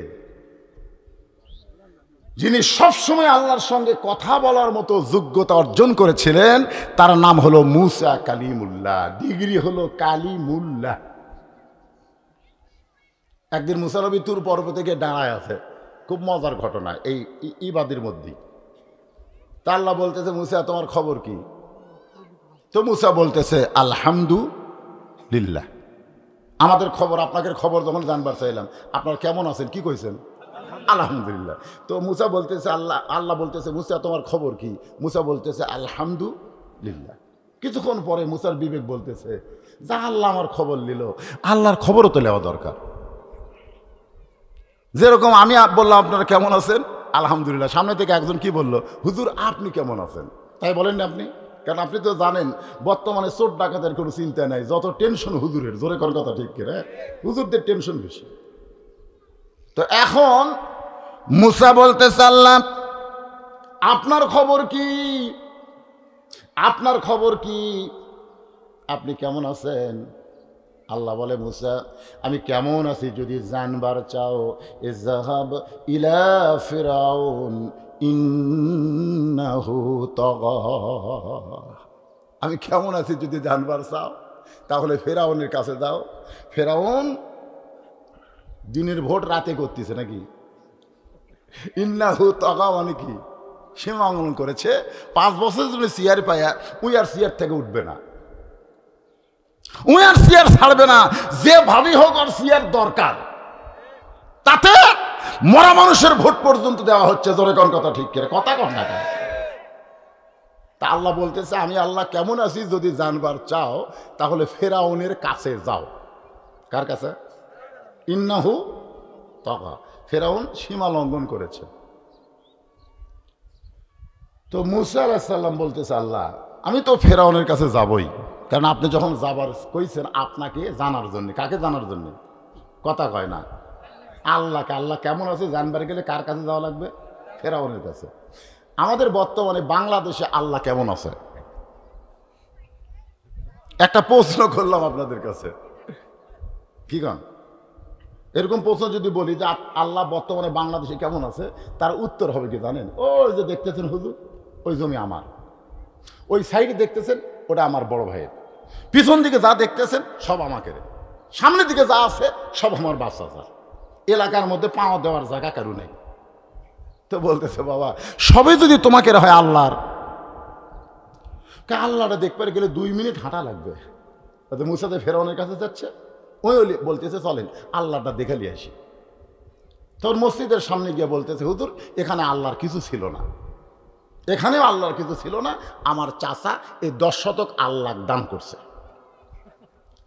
যিনি সবসময় আল্লাহর সঙ্গে কথা বলার মতো যোগ্যতা অর্জন করেছিলেন, তার নাম হলো মুসা কালিমুল্লাহ, ডিগ্রি হলো কালিমুল্লাহ। একদিন মুসা নবী তুর পর্বত থেকে দাঁড়ায় আছে, খুব মজার ঘটনা এই ইবাদের মধ্যে। তা আল্লাহ বলতেছে, মুসা তোমার খবর কি? তো মুসা বলতেছে আলহামদুলিল্লাহ। আমাদের খবর, আপনাকে খবর যখন জানবার চাইলাম আপনার কেমন আছেন, কি কইছেন? আলহামদুলিল্লাহ। তো মুসা বলতেছে আল্লাহ বলতেছে, মুসা তোমার খবর কি? মুসা বলতেছে আলহামদুলিল্লাহ। কিছুক্ষণ পরে মুসার বিবেক বলতেছে, যা আল্লাহ আমার খবর নিল, আল্লাহর খবরও তো নেওয়া দরকার। যেরকম আমি বললাম আপনারা কেমন আছেন, আলহামদুলিল্লাহ, সামনে থেকে একজন কি বলল, হুজুর আপনি কেমন আছেন, তাই বলেন না আপনি? কারণ আপনি তো জানেন বর্তমানে চোর ডাকাতের কোনো চিন্তা নাই, যত টেনশন হুজুরের, জোরে কোন কথা ঠিক কিনা, হুজুরদের টেনশন বেশি। তো এখন মুসা বলতে চাল্লাম, আপনার খবর কি, আপনার খবর কি, আপনি কেমন আছেন? আল্লাহ বলে, মুসা আমি কেমন আছি যদি জানবার চাও, ইযহাব ইলা ফিরাউন ইন্নাহু তাগা। আমি কেমন আছি যদি জানবার চাও তাহলে ফেরাউনের কাছে যাও। ফেরাউন দিনের ভোট রাতে করতেছে নাকি? ইন্নাহু তাগা মানে কি? সীমালঙ্ঘন করেছে। 5 বছর জন্য চেয়ার পায়া উই আর চেয়ার থেকে উঠবে না, উই আর চেয়ার ছাড়বে না, যে ভাবি হোক আর চেয়ার দরকার। তাতে মরা মানুষের ভোট পর্যন্ত দেওয়া হচ্ছে, জোরে কোন কথা ঠিক করে, কথা কন না। তা আল্লাহ বলতেছে, আমি আল্লাহ কেমন আছি যদি জানবার চাও তাহলে ফেরাউনের কাছে যাও। কার কাছে? ইন্নাহু তাগা, ফেরাউন সীমা লঙ্ঘন করেছে। তো মুসা আলাইহিস সালাম বলতেছে, আল্লাহ আমি তো ফেরাউনের কাছে যাবই, কারণ আপনি যখন যাবার কইছেন আপনাকে জানার জন্য। কাকে জানার জন্য? কথা কয় না, আল্লাহকে। আল্লাহ কেমন আছে জানবার গেলে কার কাছে যাওয়া লাগবে? ফেরাউনের কাছে। আমাদের বর্তমানে বাংলাদেশে আল্লাহ কেমন আছে? একটা প্রশ্ন করলাম আপনাদের কাছে, কি কন? এরকম প্রশ্ন যদি বলি যে আল্লাহ বর্তমানে বাংলাদেশে কেমন আছে, তার উত্তর হবে কি জানেন? ওই যে দেখতেছেন হুজুর, ওই জমি আমার, ওই সাইডে দেখতেছেন ওটা আমার বড় ভাইয়ের, পিছন দিকে যা দেখতেছেন সব আমাকে, সামনের দিকে যা আছে সব আমার বাচ্চা, এলাকার মধ্যে পাওয়া দেওয়ার জায়গা কারু নেই। তো বলতেছে, বাবা সবে যদি তোমাকে হয় আল্লাহর, আল্লাহটা দেখতে গেলে 2 মিনিট হাঁটা লাগবে। মুসাতে ফেরাউনের কাছে যাচ্ছে, ওই বলতেছে চলেন আল্লাহটা দেখে নিয়ে আসি। তোর মসজিদের সামনে গিয়ে বলতেছে, হুজুর এখানে আল্লাহর কিছু ছিল না, এখানেও আল্লাহর কিছু ছিল না, আমার চাচা এই 10 শতক আল্লাহ দান করছে,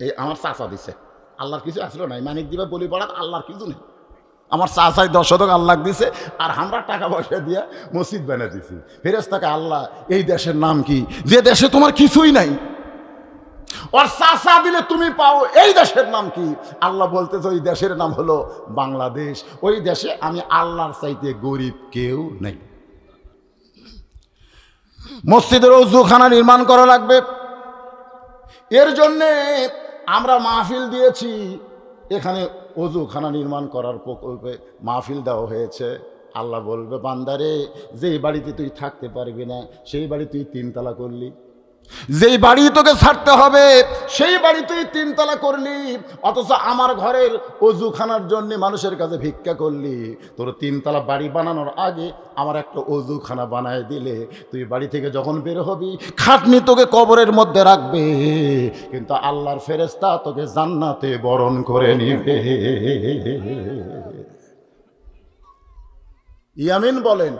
এই আমার চাচা দিছে, আল্লাহর কিছু আসলো না, মানিক দিবা বলি পড়া, আল্লাহর কিছু নেই, আমার চাচাই 10 শতক আল্লাহ দিছে, আর আমরা টাকা পয়সা দিয়ে মসজিদ বানিয়ে দিছি। ফেরেশতাকে, আল্লাহ এই দেশের নাম কি, যে দেশে তোমার কিছুই নাই, ওর চাচা দিলে তুমি পাও, এই দেশের নাম কি? আল্লাহ বলতেছে, ওই দেশের নাম হলো বাংলাদেশ, ওই দেশে আমি আল্লাহর চাইতে গরিব কেউ নেই। মসজিদের ওযুখানা নির্মাণ করা লাগবে, এর জন্যে আমরা মাহফিল দিয়েছি, এখানে ওযুখানা নির্মাণ করার প্রকল্পে মাহফিল দেওয়া হয়েছে। আল্লাহ বলবে, বান্দারে যেই বাড়িতে তুই থাকতে পারবি না সেই বাড়ি তুই 3 তালা করলি, যেই বাড়ি তোকে ছাড়তে হবে সেই বাড়ি তুই 3 তালা করলি, অথচ আমার ঘরের ওযুখানার জন্য মানুষের কাছে ভিক্ষা করলি। তোর 3 তালা বাড়ি বানানোর আগে আমার একটা ওযুখানা বানায় দিলে, তুই বাড়ি থেকে যখন বের হবি খাটনি তোকে কবরের মধ্যে রাখবে, কিন্তু আল্লাহর ফেরেশতা তোকে জান্নাতে বরণ করে নিবে। ইয়ামিন বলেন,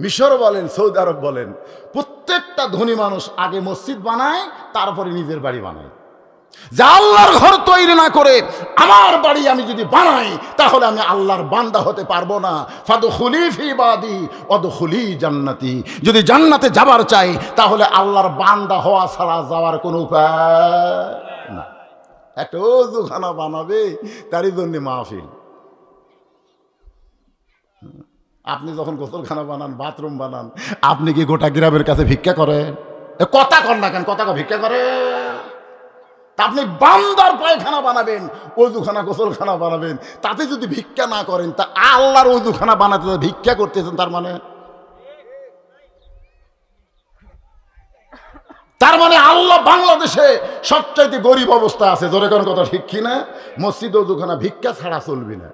মিশর বলেন, সৌদি আরব বলেন, প্রত্যেকটা ধনী মানুষ আগে মসজিদ বানায়, তারপরে নিজের বাড়ি বানায়। যে আল্লাহর ঘর তৈরি না করে আমার বাড়ি আমি যদি বানাই তাহলে আমি আল্লাহর বান্দা হতে পারবো না। ফাদখুলি ফি ইবাদি ওয়াদখুলি জান্নাতি, যদি জান্নাতে যাবার চাই তাহলে আল্লাহর বান্দা হওয়া ছাড়া যাওয়ার কোনো উপায় না। একটা ওযুখানা বানাবে, তারই জন্য মাহফিল। আপনি যখন গোসলখানা বানান, বাথরুম বানান, আপনি কি গোটা গ্রামের কাছে ভিক্ষা করেন? কথা কর না কেন, কথা ভিক্ষা করে? আপনি বান্দার পায়খানা বানাবেন, ওযুখানা গোসলখানা বানাবেন, তাতে যদি ভিক্ষা না করেন, তা আল্লাহর ওযুখানা বানাতে ভিক্ষা করতেছেন, তার মানে আল্লাহ বাংলাদেশে সবচাইতে গরিব অবস্থা আছে, জোরে কোন কথা ঠিক কিনা? মসজিদ ওযুখানা ভিক্ষা ছাড়া চলবে না।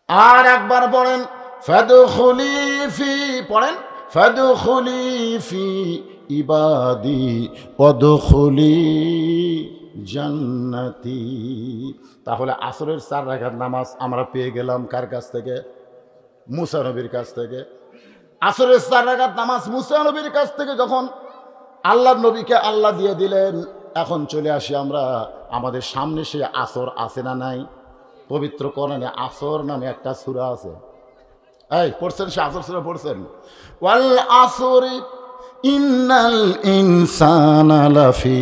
আর একবার পড়েন, ফাদখুলি ফি, পড়েন, ফাদখুলি ফি ইবাদি ওয়াদখুলি জান্নাতি। তাহলে আসরের 4 রাকাত নামাজ আমরা পেয়ে গেলাম কার কাছ থেকে? মুসা নবীর কাছ থেকে। আসরের 4 রাকাত নামাজ মুসা নবীর কাছ থেকে যখন আল্লাহর নবীকে আল্লাহ দিয়ে দিলেন। এখন চলে আসি আমরা আমাদের সামনে, সে আসর আছে না নাই? পবিত্র কোরআনে আসর নামে একটা সূরা আছে। এই পড়ছেন, সে আসর সূরা পড়ছেন? ওয়াল আসরি ইন্নাল ইনসানা লাফি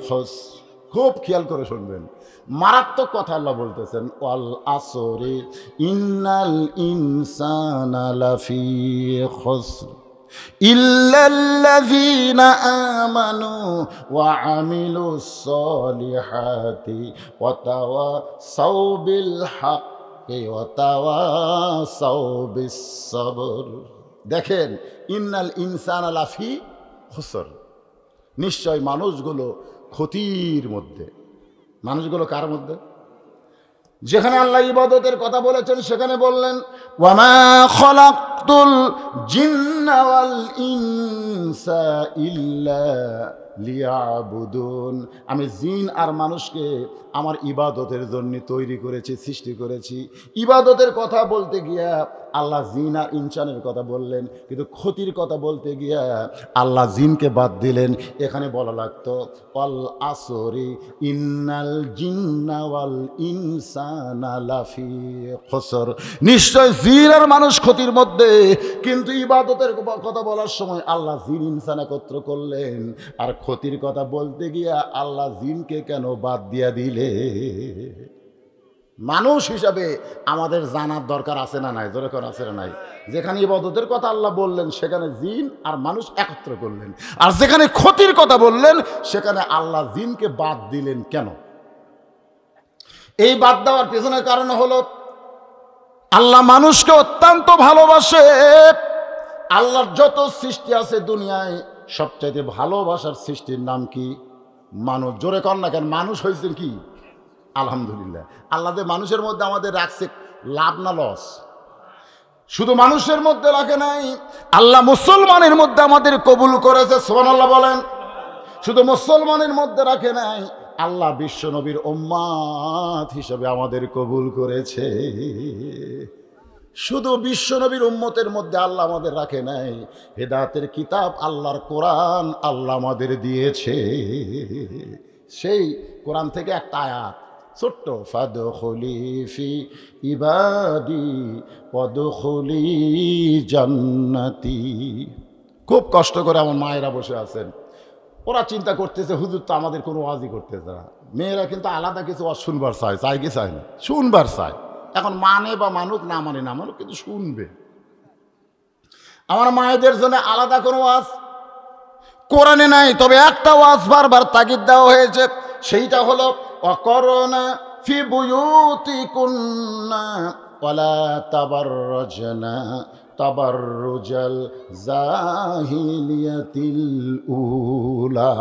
খুসর। খুব খেয়াল করে শুনবেন, মারাত্মক কথা আল্লাহ বলতেছেন। ওয়াল আসরি ইন্নাল ইনসানা লাফি খুসর ইল্লাল্লাযীনা আমানু ওয়া আমিলুস সলিহাতি ওয়া তাওয়াসাউ বিল হাক্কি ওয়া তাওয়াসাউ বিস সবর। দেখেন, ইন্নাল ইনসানা লাফি খুসর, নিশ্চয় মানুষগুলো ক্ষতির মধ্যে। মানুষগুলো কার মধ্যে? যেখানে আল্লাহ ইবাদতের কথা বলেছেন সেখানে বললেন ওয়ামা খালাকতুল জিন্না ওয়াল ইনসা ইল্লা লিয়াবুদুন। আমি জিন আর মানুষকে আমার ইবাদতের জন্য তৈরি করেছি, সৃষ্টি করেছি। ইবাদতের কথা বলতে গিয়া আল্লাহ জিন আর ইনসানের কথা বললেন, কিন্তু ক্ষতির কথা বলতে গিয়া আল্লাহ জিনকে বাদ দিলেন। এখানে বলা লাগতো ওয়াল আসরি ইন্নাল জিন্না ওয়াল ইনসানা লাফি খুসর। নিশ্চয় জিন আর মানুষ ক্ষতির মধ্যে, কিন্তু ইবাদতের কথা বলার সময় আল্লাহ জিন ইনসান একত্র করলেন। আর ক্ষতির কথা বলতে গিয়া আল্লাহ জিনকে কেন বাদ দিয়া দিলে? মানুষ হিসাবে আমাদের জানার দরকার আছে না নাই? জোরে করে আছে না নাই? যেখানে ইবাদতের কথা আল্লাহ বললেন সেখানে জিন আর মানুষ একত্র করলেন, আর যেখানে ক্ষতির কথা বললেন সেখানে আল্লাহ জিনকে বাদ দিলেন কেন? এই বাদ দেওয়ার পেছনের কারণ হলো আল্লাহ মানুষকে অত্যন্ত ভালোবাসে। আল্লাহর যত সৃষ্টি আছে দুনিয়ায় সবচাইতে ভালোবাসার সৃষ্টির নাম কি? মানুষ। জোরে কর না কেন? মানুষ হয়েছে কি? আলহামদুলিল্লাহ। আল্লাহ যে মানুষের মধ্যে আমাদের রাখছে, লাভ না লস? শুধু মানুষের মধ্যে রাখে নাই, আল্লাহ মুসলমানের মধ্যে আমাদের কবুল করেছে। সুবহানাল্লাহ বলেন। শুধু মুসলমানের মধ্যে রাখে নাই, আল্লাহ বিশ্ব নবীর উম্মত হিসেবে আমাদের কবুল করেছে। শুধু বিশ্ব নবীর উম্মতের মধ্যে আল্লাহ আমাদের রাখে নাই, হেদায়েতের কিতাব আল্লাহর কোরআন আল্লাহ আমাদের দিয়েছে। সেই কোরআন থেকে একটা আয়াত ছোট্ট, ফাদখুলি ফি ইবাদি ওয়াদখুলি জান্নাতি। খুব কষ্ট করে আমার মায়েরা বসে আছেন, ওরা চিন্তা করতেছে হুজুর তো আমাদের কোনো ওয়াজই করতেছে না। মেয়েরা কিন্তু আলাদা কিছু ওয়াজ শুনবার চায়, চাই কি চায় না? শুনবার চায়। এখন মানে বা মানুক, না মানে না মানুক, কিন্তু শুনবে। আমার মায়েদের জন্য আলাদা কোনো ওয়াজ কোরআনে নাই, তবে একটা ওয়াজ বারবার তাগিদ দেওয়া হয়েছে, সেইটা হলো অকরনা ফি বুয়ুতিকুন্না ওয়ালা তাবাররাজনা তাবাররুজাল জাহিলিয়াতিল উলা।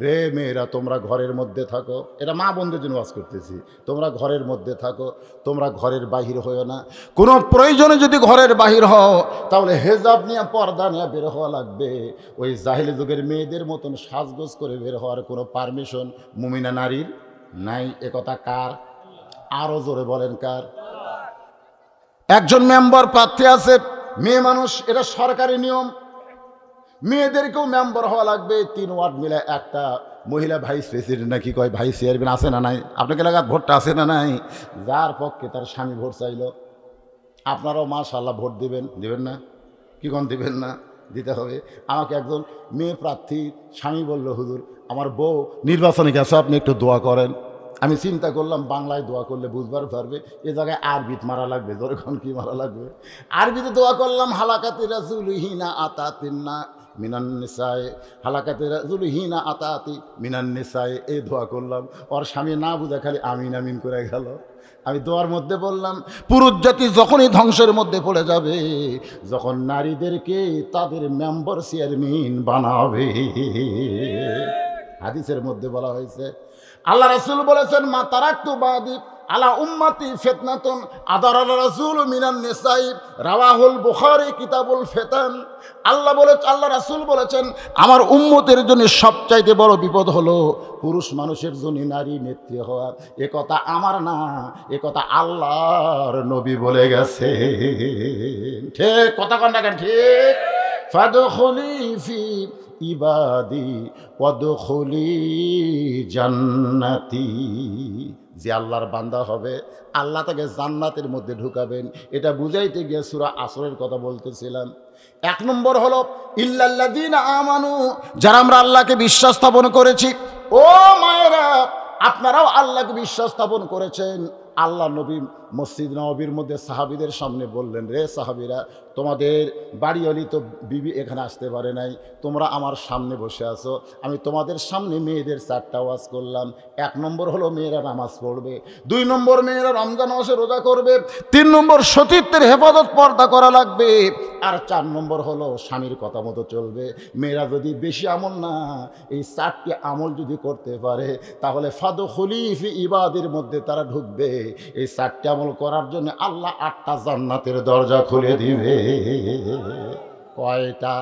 রে মেয়েরা, তোমরা ঘরের মধ্যে থাকো। এটা মা বোনদের জন্য ওয়াজ করতেছি। তোমরা ঘরের মধ্যে থাকো, তোমরা ঘরের বাহির হও না। কোনো প্রয়োজনে যদি ঘরের বাহির হও তাহলে হেজাব নিয়ে, পর্দা নিয়ে বের হওয়া লাগবে। ওই জাহিলি যুগের মেয়েদের মতন সাজগোজ করে বের হওয়ার কোনো পারমিশন মুমিনা নারীর নাই। একথা কার? আরো জোরে বলেন কার? একজন মেম্বার প্রার্থী আছে, মেয়ে মানুষ, এটা সরকারি নিয়ম। মেয়েদেরকেও মেম্বার হওয়া লাগবে। 3 ওয়ার্ড মিলে একটা মহিলা ভাইস প্রেসিডেন্ট নাকি কয় ভাইস চেয়ারম্যান আছে না নাই? আপনাকে এলাকার ভোটটা আছে না নাই? যার পক্ষে তার স্বামী ভোট চাইল, আপনারাও মাশাআল্লাহ ভোট দিবেন। দিবেন না? কি কোন দিবেন না? দিতে হবে। আমাকে একজন মেয়ে প্রার্থী স্বামী বলল, হুজুর আমার বউ নির্বাচনে গেছে, আপনি একটু দোয়া করেন। আমি চিন্তা করলাম বাংলায় দোয়া করলে বুঝবার পারবে, এ জায়গায় আরবিত মারা লাগবে। যখন কি মারা লাগবে? আরবিতে দোয়া করলাম, হালাকাতি রাসূলিহিনা আতাতিনা মিনান নিসায়ে, হালাকাতি রাসূলিহিনা আতাতি মিনান নিসায়ে, এই দোয়া করলাম। ওর স্বামী না বুঝা খালি আমিন আমিন করে গেল। আমি দোয়ার মধ্যে বললাম, পুরুষ জাতি যখনই ধ্বংসের মধ্যে পড়ে যাবে, যখন নারীদেরকে তাদের মেম্বার চেয়ারম্যান বানাবে। হাদিসের মধ্যে বলা হয়েছে, আল্লাহ রাসূল বলেছেন, মা তারাকতু বাদি আলা উম্মতি ফিতনাতুন আদারাল রাসূল মিনান নিসাই, রাওয়াহুল বুখারী কিতাবুল ফিতান। আল্লাহ রাসূল বলেছেন, আমার উম্মতের জন্য সবচাইতে বড় বিপদ হলো পুরুষ মানুষের জন্য নারী নেত্রী হওয়া। এ কথা আমার না, এ কথা আল্লাহর নবী বলে গেছে। ঠিক কথা কোনটা? ঠিক। ফাদখুলি ফি ইবাদি ওয়াদখুলি জান্নাতি। যে আল্লাহর বান্দা হবে আল্লাহ তাকে জান্নাতের মধ্যে ঢুকাবেন। এটা বুঝাইতে গিয়ে সূরা আসরের কথা বলতেছিলাম। এক নম্বর হলো ইল্লাল্লাযীনা আমানু, যারা আমরা আল্লাহকে বিশ্বাস স্থাপন করেছি। ও মায়েরা, আপনারাও আল্লাহকে বিশ্বাস স্থাপন করেছেন। আল্লাহ নবী মসজিদ নববীর মধ্যে সাহাবীদের সামনে বললেন, রে সাহাবীরা, তোমাদের বাড়িওয়ালি তো বিবি এখানে আসতে পারে নাই, তোমরা আমার সামনে বসে আছো, আমি তোমাদের সামনে মেয়েদের 4টা ওয়াজ করলাম। 1 নম্বর হলো মেয়েরা নামাজ পড়বে, 2 নম্বর মেয়েরা রমজান মাসে রোজা করবে, 3 নম্বর সতীত্বের হেফাজত পর্দা করা লাগবে, আর 4 নম্বর হলো স্বামীর কথা মতো চলবে। মেয়েরা যদি বেশি আমল না, এই 4টি আমল যদি করতে পারে, তাহলে ফাদখুলি ফি ইবাদির মধ্যে তারা ঢুকবে। এই 4টি আমল করার জন্য আল্লাহ 8টা জান্নাতের দরজা খুলে দিবে। কয়টা?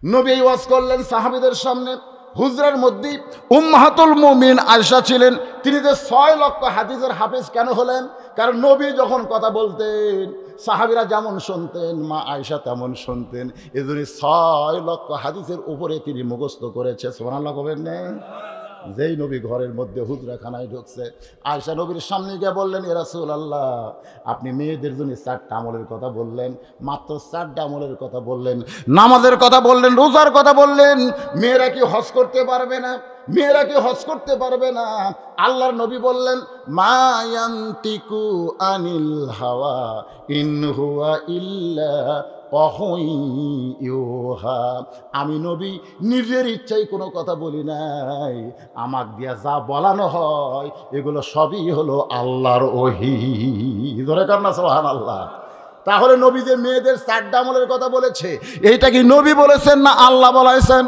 নবী ওয়াজ করলেন সাহাবীদের সামনে। হুজরার মধ্যে উম্মাহাতুল মুমিন আয়েশা ছিলেন। তিনি যে 6 লক্ষ হাদিসের হাফেজ কেন হলেন? কারণ নবী যখন কথা বলতেন সাহাবীরা যেমন শুনতেন, মা আয়েশা তেমন শুনতেন। এজন্য 6 লক্ষ হাদিসের উপরে তিনি মুখস্থ করেছে। সুবহানাল্লাহ কবেন না? যেই নবী ঘরের মধ্যে হুজরাখানায় ঢুকছে, আয়েশা নবীর সামনে গিয়ে বললেন, ইয়া রাসূলুল্লাহ, আপনি মেয়েদের জন্য 4টা আমলের কথা বললেন, মাত্র 4টা আমলের কথা বললেন, নামাজের কথা বললেন, রোজার কথা বললেন, মেয়েরা কি হজ করতে পারবে না? মেয়েরা কি হজ করতে পারবে না? আল্লাহর নবী বললেন, মা ইয়ান্তিকু আনিল হাওয়া ইন হুয়া ইল্লা ইউহা। আমি নবী নিজের ইচ্ছায় কোনো কথা বলি নাই, আমাক দিয়া যা বলানো হয় এগুলো সবই হলো আল্লাহর ওহী। ধরে কার না সুবহানাল্লাহ। তাহলে নবী যে মেয়েদের 4টা আমলের কথা বলেছে, এইটা কি নবী বলেছেন না আল্লাহ বলাইছেন?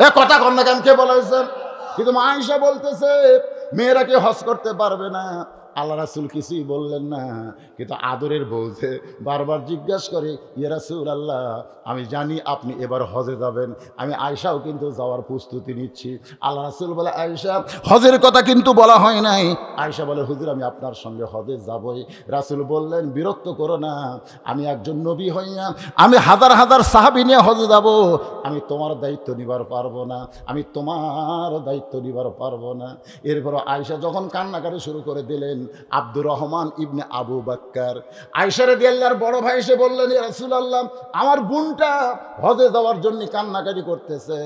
এ কথা কন না কেন, কে বলাইছেন? কিন্তু মা আয়েশা বলতেছে মেয়েরা কি হজ করতে পারবে না? আল্লাহ রাসূল কিছুই বললেন না, কিন্তু আদরের বউতে বারবার জিজ্ঞাসা করে, ইয়া রাসূলুল্লাহ, আমি জানি আপনি এবার হজে যাবেন, আমি আয়েশাও কিন্তু যাওয়ার প্রস্তুতি নিচ্ছি। আল্লাহ রাসূল বলে, আয়েশা, হজের কথা কিন্তু বলা হয় নাই। আয়েশা বলে, হুজুর, আমি আপনার সঙ্গে হজে যাবই। রাসূল বললেন, বিরক্ত করো না, আমি একজন নবী হইয়া আমি হাজার হাজার সাহাবী নিয়ে হজে যাব, আমি তোমার দায়িত্ব নিবার পারবো না, আমি তোমার দায়িত্ব নিবার পারবো না। এরপর আয়েশা যখন কান্নাকাটি শুরু করে দিলেন, আব্দুর রহমান ইবনে আবু বকর আয়েশা রাদিয়াল্লাহর বড় ভাই এসে বললেন, ইয়া রাসূলুল্লাহ, আমার বোনটা হজে যাওয়ার জন্য কান্নাকাটি করতেছে,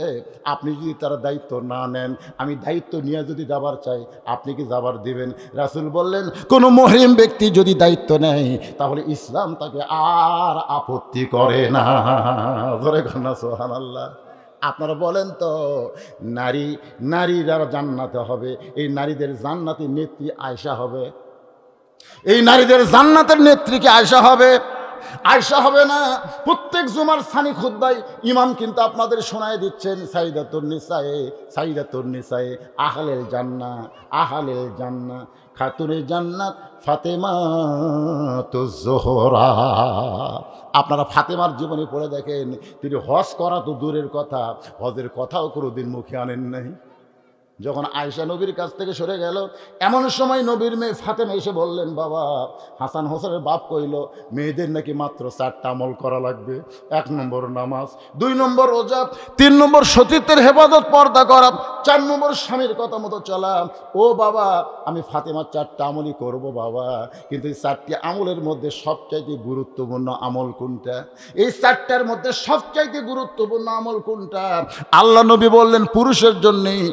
আপনি যদি তার দায়িত্ব না নেন, আমি দায়িত্ব নিয়ে যদি যাবার চাই, আপনি কি যাবার দিবেন? রাসূল বললেন, কোনো মুহরিম ব্যক্তি যদি দায়িত্ব নেয় তাহলে ইসলাম তাকে আর আপত্তি করে না। ধরে কন্যা সুবহানাল্লাহ। আপনারা বলেন তো, নারীরা জান্নাতে হবে, এই নারীদের জান্নাতি নেত্রী আয়েশা হবে? এই নারীদের জান্নাতের নেত্রী কি আয়েশা হবে? আয়েশা হবে না। প্রত্যেক জুমার সানি খুতবায় ইমাম কিন্তু আপনাদের শোনায় দিচ্ছেন, সাইদাতুন নিসায়ে আহলেল জান্নাহ, আহলেল জান্নাহ, খাতুনে জান্নাত ফাতেমাতুজ জোহরা। আপনারা ফাতেমার জীবনী পড়ে দেখেন, তিনি হজ করা তো দূরের কথা, হজের কথাও কোনোদিন মুখে আনেন নাই। যখন আয়েশা নবীর কাছ থেকে সরে গেল, এমন সময় নবীর মেয়ে ফাতেমা এসে বললেন, বাবা, হাসান হোসেনের বাপ কইল মেয়েদের নাকি মাত্র 4টা আমল করা লাগবে। 1 নম্বর নামাজ, 2 নম্বর রোজা, 3 নম্বর সতীত্বের হেফাজত পর্দা করা, 4 নম্বর স্বামীর কথা মতো চলা। ও বাবা, আমি ফাতেমার 4টা আমলই করব বাবা, কিন্তু এই 4টি আমলের মধ্যে সবচাইতে গুরুত্বপূর্ণ আমল কোনটা? এই 4টার মধ্যে সবচাইতে গুরুত্বপূর্ণ আমল কোনটা? আল্লাহ নবী বললেন, পুরুষের জন্যই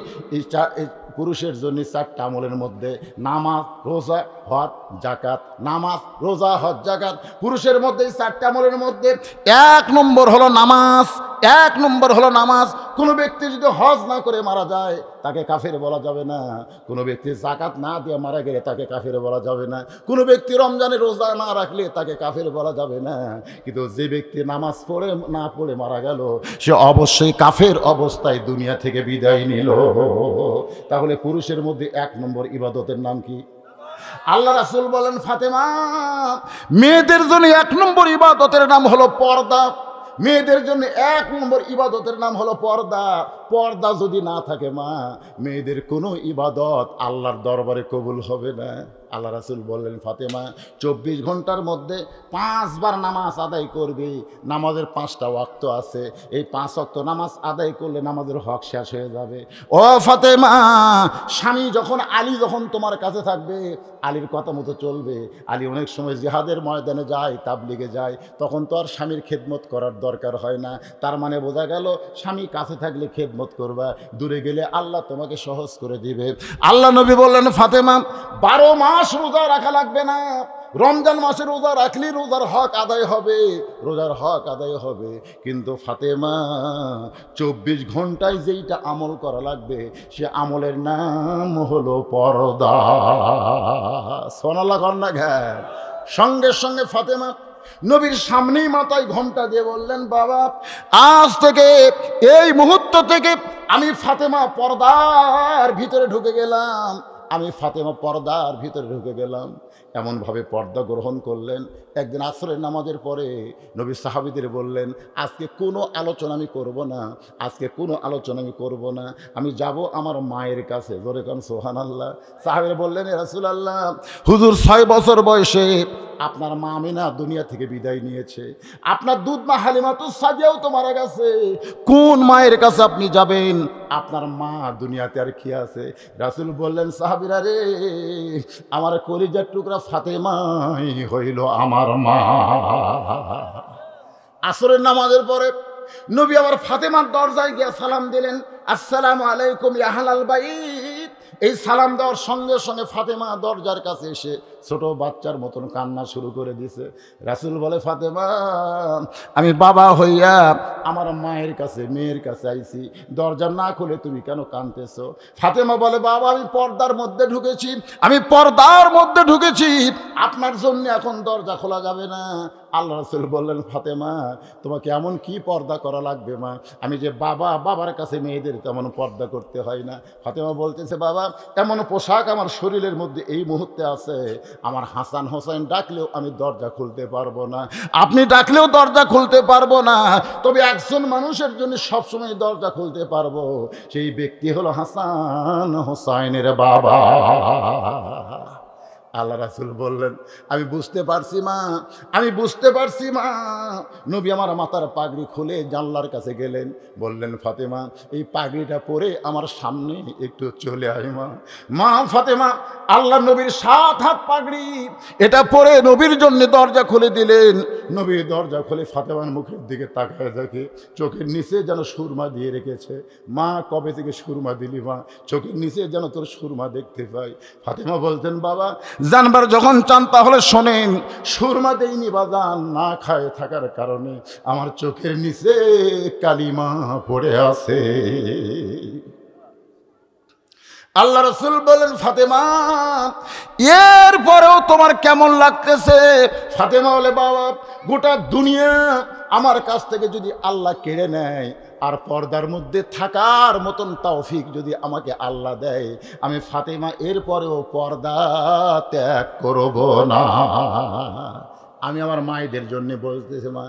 পুরুষের জন্য 4টা আমলের মধ্যে নামাজ, রোজা, হজ, যাকাত। নামাজ, রোজা, হজ, যাকাত পুরুষের মধ্যে 4টা আমলের মধ্যে 1 নম্বর হলো নামাজ। 1 নম্বর হলো নামাজ। কোনো ব্যক্তি যদি হজ না করে মারা যায় তাকে কাফের বলা যাবে না। কোনো ব্যক্তি যাকাত না দিয়ে মারা গেলে তাকে কাফের বলা যাবে না। কোনো ব্যক্তি রমজানে রোজা না রাখলে তাকে কাফের বলা যাবে না। কিন্তু যে ব্যক্তি নামাজ পড়ে না পড়ে মারা গেল, সে অবশ্যই কাফের অবস্থায় দুনিয়া থেকে বিদায় নিল। তাহলে পুরুষের মধ্যে 1 নম্বর ইবাদতের নাম কি? আল্লাহ রাসূল বলেন, ফাতেমা, মেয়েদের জন্য 1 নম্বর ইবাদতের নাম হলো পর্দা। মেয়েদের জন্য 1 নম্বর ইবাদতের নাম হলো পর্দা। পর্দা যদি না থাকে মা, মেয়েদের কোনো ইবাদত আল্লাহর দরবারে কবুল হবে না। আল্লাহ রাসূল বললেন, ফাতেমা 24 ঘন্টার মধ্যে 5 বার নামাজ আদায় করবি। নামাজের 5টা ওয়াক্ত আছে, এই 5 ওয়াক্ত নামাজ আদায় করলে নামাজের হক শেষ হয়ে যাবে। ও ফাতেমা, স্বামী যখন আলী যখন তোমার কাছে থাকবে, আলীর কথা মতো চলবে। আলী অনেক সময় জিহাদের ময়দানে যায়, তাবলিগে যায়, তখন তো আর স্বামীর খেদমত করার দরকার হয় না। তার মানে বোঝা গেল স্বামী কাছে থাকলে খেদমত করবা, দূরে গেলে আল্লাহ তোমাকে সহজ করে দিবে। আল্লাহ নবী বললেন, ফাতেমা 12 মাস রোজা রাখা লাগবে না, রমজান মাসে রোজা রাখলে রোজার হক আদায় হবে, রোজার হক আদায় হবে। কিন্তু ফাতেমা 24 ঘন্টায় যেইটা আমল করা লাগবে, সে আমলের নাম হলো পর্দা। সোনাল্লাহ কন্যা ঘ্যার। সঙ্গে সঙ্গে ফাতেমা নবীর সামনেই মাথায় ঘোমটা দিয়ে বললেন, বাবা আজ থেকে, এই মুহূর্ত থেকে আমি ফাতেমা পর্দার ভিতরে ঢুকে গেলাম, আমি ফাতেমা পর্দার ভিতরে ঢুকে গেলাম। এমনভাবে পর্দা গ্রহণ করলেন। একদিন আসরের নামাজের পরে নবী সাহাবীদের বললেন, আজকে কোনো আলোচনা আমি করব না, আজকে কোনো আলোচনা আমি করব না, আমি যাব আমার মায়ের কাছে। জোরে কান সুবহানাল্লাহ। সাহাবীরা বললেন, ইয়া রাসূলুল্লাহ, হুজুর 6 বছর বয়সে আপনার মা আমিনা দুনিয়া থেকে বিদায় নিয়েছে, আপনার দুধ মা হালিমাতুস সাদিয়াও তো মারা গেছে, কোন মায়ের কাছে আপনি যাবেন? আপনার মা দুনিয়াতে আর কি আছে? রাসূল বললেন, সাহাবীরা রে, আমার কলিজার টুকরা ফাতেমাই হইল আমার মা। আসরের নামাজের পরে নবী আবার ফাতেমার দরজায় গিয়ে সালাম দিলেন, আসসালামু আলাইকুম ইয়া আহলাল বাইত। এই সালাম দেওয়ার সঙ্গে সঙ্গে ফাতেমা দরজার কাছে এসে ছোট বাচ্চার মতন কান্না শুরু করে দিছে। রাসূল বলে, ফাতেমা, আমি বাবা হইয়া আমার মায়ের কাছে, মেয়ের কাছে আইছি, দরজা না খুলে তুমি কেন কাঁদতেছো? ফাতেমা বলে, বাবা আমি পর্দার মধ্যে ঢুকেছি, আমি পর্দার মধ্যে ঢুকেছি, আপনার জন্য এখন দরজা খোলা যাবে না। আল্লাহ রাসূল বললেন, ফাতেমা তোমাকে এমন কি পর্দা করা লাগবে মা? আমি যে বাবা, বাবার কাছে মেয়েদের তেমন পর্দা করতে হয় না। ফাতেমা বলতেছে, বাবা এমন পোশাক আমার শরীরের মধ্যে এই মুহূর্তে আছে, আমার হাসান হোসেন ডাকলেও আমি দরজা খুলতে পারবো না, আপনি ডাকলেও দরজা খুলতে পারবো না, তবে একজন মানুষের জন্য সবসময় দরজা খুলতে পারবো, সেই ব্যক্তি হলো হাসান হোসাইনের বাবা। আল্লাহ রাসূল বললেন, আমি বুঝতে পারছি মা, আমি বুঝতে পারছি মা। নবী আমার মাথার পাগড়ি খুলে জানলার কাছে গেলেন, বললেন, ফাতেমা এই পাগড়িটা পরে আমার সামনে একটু চলে আয় মা। মা ফাতেমা আল্লাহ নবীর 7 হাত পাগড়ি এটা পরে নবীর জন্য দরজা খুলে দিলেন। নবীর দরজা খুলে ফাতেমার মুখের দিকে তাকায় দেখে চোখের নিচে যেন সুরমা দিয়ে রেখেছে। মা কবে থেকে সুরমা দিলি মা? চোখের নিচে যেন তোর সুরমা দেখতে পাই। ফাতেমা বলতেন, বাবা জানবার যখন চান তাহলে শোনেন, সুরমা দেইনি বাজান, না খায় থাকার কারণে আমার চোখের নিচে কালিমা পড়ে আছে। আল্লাহ রাসূল বলেন, ফাতেমা এর পরেও তোমার কেমন লাগতেছে? ফাতেমা বলে, বাবা গোটা দুনিয়া আমার কাছ থেকে যদি আল্লাহ কেড়ে নেয়, আর পর্দার মধ্যে থাকার মতন তৌফিক যদি আমাকে আল্লাহ দেয়, আমি ফাতেমা এর পরেও পর্দা ত্যাগ করব না। আমি আমার মায়েদের জন্য বলতেছি, মা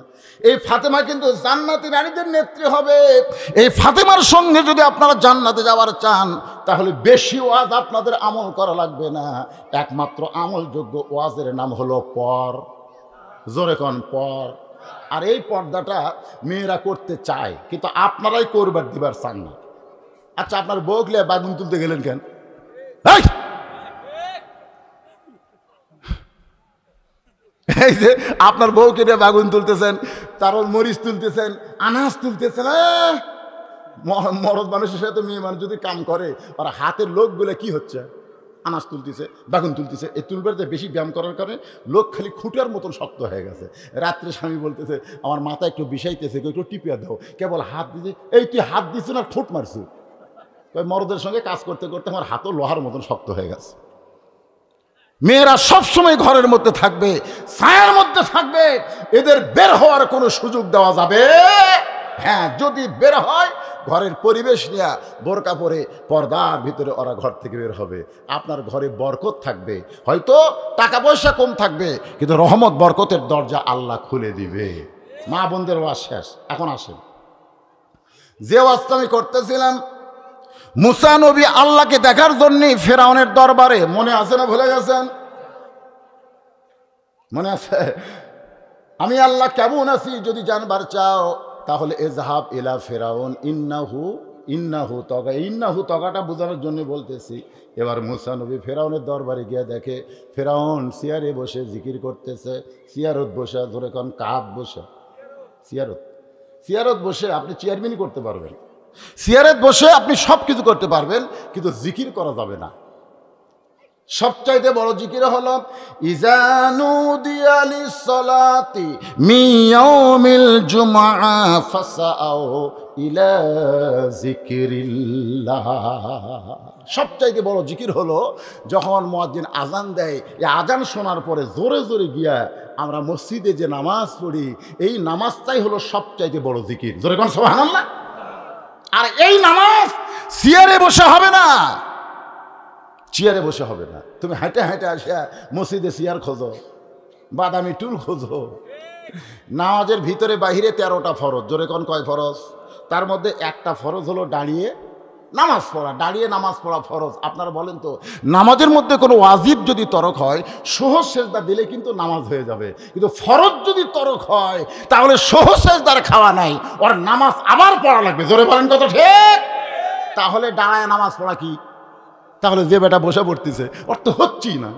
এই ফাতেমা কিন্তু জান্নাতি নারীদের নেত্রী হবে। এই ফাতেমার সঙ্গে যদি আপনারা জান্নাতে যাওয়ার চান, তাহলে বেশি ওয়াজ আপনাদের আমল করা লাগবে না, একমাত্র আমলযোগ্য ওয়াজের নাম হলো পর। জোরে কোন পর। আর এই পর্দাটা মেয়েরা করতে চায়, কিন্তু আপনারাই করবার দিবার চান না। আচ্ছা, আপনার বউকে বাগুন তুলতে গেলেন কেন? এই যে আপনার বউকে নিয়ে বাগুন তুলতেছেন, তারপর মরিচ তুলতেছেন, আনাজ তুলতেছেন। মরদ মানুষের সাথে মেয়ে মানুষ যদি কাম করে, আর হাতের লোকগুলো কি হচ্ছে? আনাজ তুলতেছে, বাগুন তুলতেছে। এই তুলবার যে বেশি ব্যায়াম করার কারণে লোক খালি খুঁটার মতন শক্ত হয়ে গেছে। রাত্রে স্বামী বলতেছে, আমার মাথা একটু বিষাইতেছে, একটু টিপিয়া দাও। কেবল হাত দিছে, এই তুই হাত দিচ্ছ না ঠোঁট মারছু? মরদের সঙ্গে কাজ করতে করতে আমার হাতও লোহার মতন শক্ত হয়ে গেছে। মেয়েরা সবসময় ঘরের মধ্যে থাকবে, ছায়ার মধ্যে থাকবে, এদের বের হওয়ার কোনো সুযোগ দেওয়া যাবে? হ্যাঁ, যদি বের হয় ঘরের পরিবেশ নিয়ে বোরকা পরে পর্দার ভিতরে ওরা ঘর থেকে বের হবে। আপনার ঘরে বরকত থাকবে, হয়তো টাকা পয়সা কম থাকবে, কিন্তু রহমত বরকতের দরজা আল্লাহ খুলে দিবে। মা বোনদের ওয়াজ শেষ, এখন আসেন যে ওয়াজটা আমি করতেছিলাম। মুসা নবী আল্লাহকে দেখার জন্য ফেরাউনের দরবারে, মনে আছে না ভুলে গেছেন? মনে আছে? আমি আল্লাহ কেমন আছি যদি জানবার চাও তাহলে এজহাব ইলা ফেরাউন ইন্নাহু ইন্নাহু তগা, ইন্নাহু তগাটা বোঝানোর জন্য বলতেছি। এবার মুসা নবী ফেরাউনের দরবারে গিয়ে দেখে ফেরাউন চেয়ারে বসে জিকির করতেছে। চেয়ারত বসে, ধরে কোন কাপ বসে, চেয়ারত, চেয়ারত বসে আপনি চেয়ারম্যানই করতে পারবেন, চেয়ারত বসে আপনি সব কিছু করতে পারবেন, কিন্তু জিকির করা যাবে না। সবচাইতে বড় জিকির হলো ইজানু দিয়ালিস সালাতি মিয়াউমিল জুমআ ফাসাউ ইলা যিকরিল্লাহ। সবচাইতে বড় জিকির হলো যখন মুয়াজ্জিন আজান দেয়, এই আজান শোনার পরে জোরে জোরে গিয়া আমরা মসজিদে যে নামাজ পড়ি, এই নামাজটাই হলো সবচাইতে বড় জিকির। জোরে কোন সুবহানাল্লাহ। আর এই নামাজ চেয়ারে বসে হবে না, চেয়ারে বসে হবে না। তুমি হাঁটে হাঁটে আসা মসজিদে চেয়ার খোঁজো, বাদামি টুল খোঁজো। নামাজের ভিতরে বাহিরে 13টা ফরজ। জোরে কোন কয় ফরজ? তার মধ্যে একটা ফরজ হলো দাঁড়িয়ে নামাজ পড়া। দাঁড়িয়ে নামাজ পড়া ফরজ। আপনারা বলেন তো, নামাজের মধ্যে কোনো ওয়াজিব যদি তরক হয়, সহজ সেজদা দিলে কিন্তু নামাজ হয়ে যাবে, কিন্তু ফরজ যদি তরক হয় তাহলে সহজ সেজদার খাওয়া নাই, ওর নামাজ আবার পড়া লাগবে। জোরে বলেন কত ঠিক? তাহলে দাঁড়ায় নামাজ পড়া কি? তাহলে যে বেটা বসে পড়তেছে ওর তো হচ্ছেই না,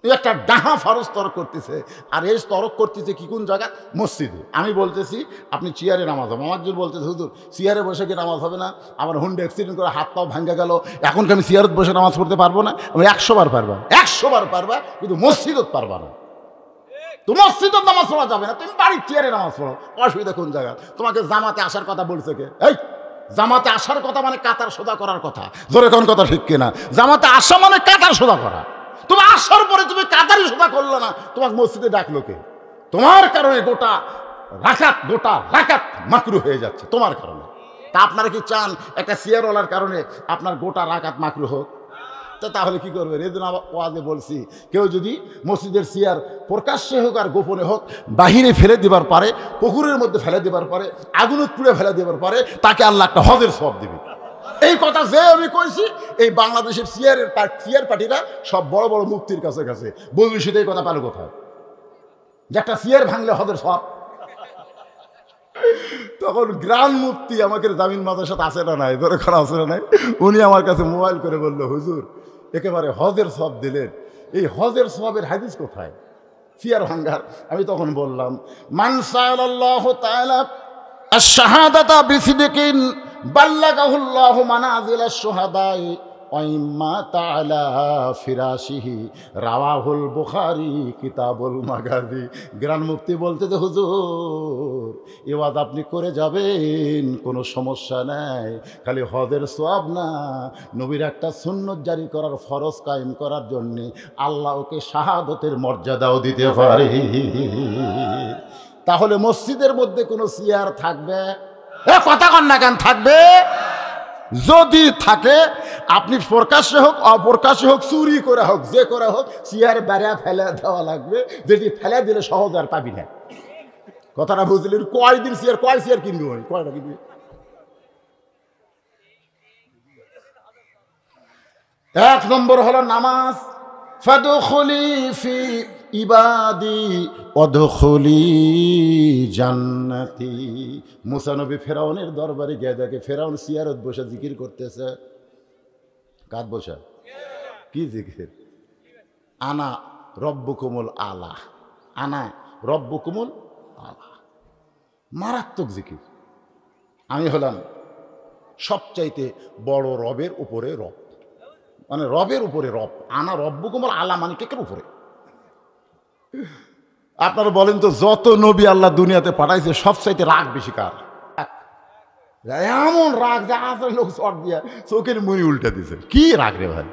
একটা ডাহা ফরজ তরক করতেছে। আর এই তরক করতেছে কি কোন জায়গা? মসজিদে। আমি বলতেছি আপনি চেয়ারে নামাজ হবে, আমার যদি বলতেছে হুজুর চেয়ারে বসে কি নামাজ হবে না, আমার হুন্ডে অ্যাক্সিডেন্ট করে হাত পাও ভাঙ্গা গেল, এখন কি আমি চেয়ারত বসে নামাজ পড়তে পারবো না? আমি 100 বার পারবা, 100 বার পারবা, কিন্তু মসজিদত পারবা না। তো মসজিদত নামাজ পড়া যাবে না, তুমি বাড়ির চেয়ারে নামাজ পড়ো। অসুবিধা কোন জায়গা? তোমাকে জামাতে আসার কথা বলছে কে? এই জামাতে আসার কথা মানে কাতার সোজা করার কথা। জোরে কোন কথা ঠিক কিনা? জামাতে আসা মানে কাতার সোজা করা। তুমি আসার পরে তুমি কাতারই সোজা করলো না, তোমাকে মসজিদে ডাকলো কে? তোমার কারণে গোটা রাকাত মাকরু হয়ে যাচ্ছে তোমার কারণে। তা আপনারা কি চান একটা চেয়ারওয়ালার কারণে আপনার গোটা রাকাত মাকরু হোক? তাহলে কি করবেন? এই জন্য ওয়াজে বলছি, কেউ যদি মসজিদের চেয়ার প্রকাশ্যে হোক আর গোপনে হোক বাহিরে ফেলে দিবার পারে, পুকুরের মধ্যে ফেলে দিবার পারে, আগুনে পুড়ে ফেলে দিবার পারে, তাকে আল্লাহ একটা হজের সওয়াব দিবে। এই কথা যে আমি কইছি, এই বাংলাদেশের চেয়ার পার্টিরা সব বড় বড় মুফতির কাছে গেছে, বলবি সেটা এই কথা পারে কোথায় যে একটা চেয়ার ভাঙলে হজের সওয়াব। তখন গ্রাম মুফতি আমাকে জামিন মাদার সাথে আসে না নাই, ধরে করা আসে না নাই, উনি আমার কাছে মোবাইল করে বলল, হুজুর একেবারে হজের সওয়াব দিলেন, এই হজের সওয়াবের হাদিস কোথায় চেয়ার ভাঙ্গার? আমি তখন বললাম, মান সাআলাল্লাহু তাআলা আশ-শাহাদাতা বিসিদকিন বাল্লাগাহুল্লাহু মানাজিলাশ শুহাদাই ওয়া ইম্মা তাআলা ফিরাশিহি রাওয়াহুল বুখারী কিতাবুল মাগাজি। গ্রান্ড মুফতি বলতে যে হুজুর এই ওয়াজ আপনি করে যাবেন, কোনো সমস্যা নাই, খালি হজের সওয়াব না, নবীর একটা সুন্নত জারি করার ফরজ কায়েম করার জন্য আল্লাহ ওকে শাহাদতের মর্যাদাও দিতে পারে। তাহলে মসজিদের মধ্যে কোনো চেয়ার থাকবে? কথা কন না কেন? থাকবে। যদি থাকে আপনি প্রকাশ্যে হোক অপ্রকাশ্যে হোক, চুরি করে হোক, যে করে হোক, চেয়ার বেড়া ফেলে দেওয়া লাগবে। যদি ফেলে দিলে সহজ আর পাবি না। কথাটা বুঝলেন? কয় চেয়ার কিনবি? কয়টা কিনবি? এক নম্বর হলো নামাজ। ফাদখুলি ফি ইবাদি ওয়াদখুলি জান্নাতি। মুসা নবী ফেরাউনের দরবারে গিয়ে দেখে ফেরাউন চেয়ারত বসে জিকির করতেছে। কার বসা? কি জিকির? আনা রব্বুকুমুল আলা, আনা রব্বুকুমুল আলা। মারাত্মক জিকির। আমি হলাম সবচাইতে বড় রবের উপরে রব, মানে রবের উপরে রব। আনা রব্বুকুমুল আলা মানে কেকের উপরে? আপনারা বলেন তো, যত নবী আল্লাহ দুনিয়াতে পাঠাইছে সবচাইতে রাগ বেশি কার? এমন রাগ যে আজরাইল লোক চট দিয়া চোখের মুড়ি উল্টা দিছে। কি রাগ রে ভাই!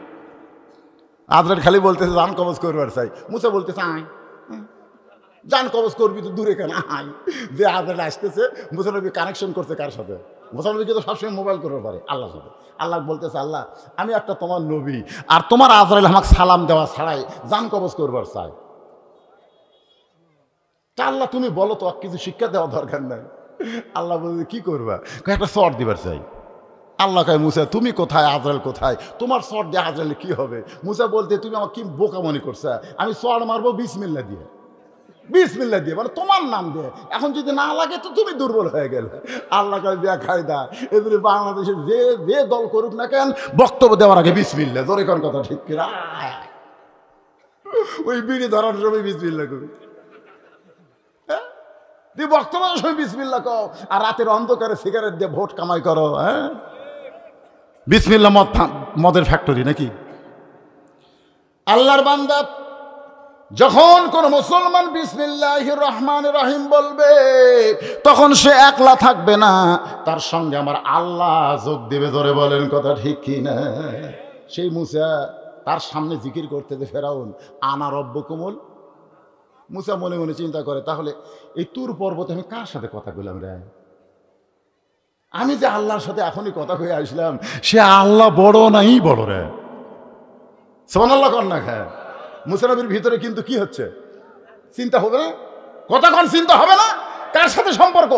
আজরাইল খালি বলতেছে জান কবজ করবার চাই, মুসা বলতেছে আয়। জান কবজ করবি তো দূরে কেন, আয়। যে আজরাইল আসতেছে, মুসা নবী কানেকশন করছে কার সাথে? মুসা নবীকে তো সবসময় মোবাইল করতে পারে আল্লাহর সাথে। আল্লাহ বলতেছে, আল্লাহ আমি একটা তোমার নবী, আর তোমার আজরাইল আমাকে সালাম দেওয়া ছাড়াই জান কবজ করবার চাই। তা আল্লাহ তুমি বলো তো, কিছু শিক্ষা দেওয়া দরকার নাই। আল্লাহ বলছে কি করবা? একটা চট দিবার চাই। আল্লাহ কয় মুসা তুমি কোথায়, আজরাইল কোথায়? তোমার চর দিয়ে আজরাইলে কি হবে? মুসা বলতে তুমি আমাকে কি বোকা মনে করছো? আমি চর মারবো বিসমিল্লাহ দিয়ে, বিসমিল্লাহ দিয়ে, মানে তোমার নাম দিয়ে। এখন যদি না লাগে তো তুমি দুর্বল হয়ে গেলে। আল্লাহ কয় বিয়া খায়দা, এদের বাংলাদেশের যে যে দল করুক না কেন, বক্তব্য দেওয়ার আগে বিসমিল্লাহ। জোরে কোন কথা ঠিক কিনা? ওই বিড়ি ধরার সময় বিসমিল্লাহ করি, তুই বক্তব্য সময় বিসমিল্লাহ কও, আর রাতের অন্ধকারে সিগারেট দিয়ে ভোট কামাই করো। হ্যাঁ, বিসমিল্লাহ মদের ফ্যাক্টরি নাকি? আল্লাহর বান্দা, যখন কোন মুসলমান বিসমিল্লাহির রহমানির রহিম বলবে, তখন সে একলা থাকবে না, তার সঙ্গে আমার আল্লাহ যোগ দেবে। ধরে বলেন কথা ঠিক কি না? সেই মুসা তার সামনে জিকির করতেছে ফেরাউন, আনা রব্বুকুমুল। মুসা মনে মনে চিন্তা করে, তাহলে এই তুর পর্বতে আমি কার সাথে কথা বললাম রে? আমি যে আল্লাহর সাথে এখনই কথা কয়ে আসলাম, সে আল্লাহ বড় নাই বড় রে? সুবহানাল্লাহ কর না? হ্যাঁ, মুসা নবীর ভিতরে কিন্তু কি হচ্ছে? চিন্তা হবে না? কথা কোন চিন্তা হবে না? কার সাথে সম্পর্ক?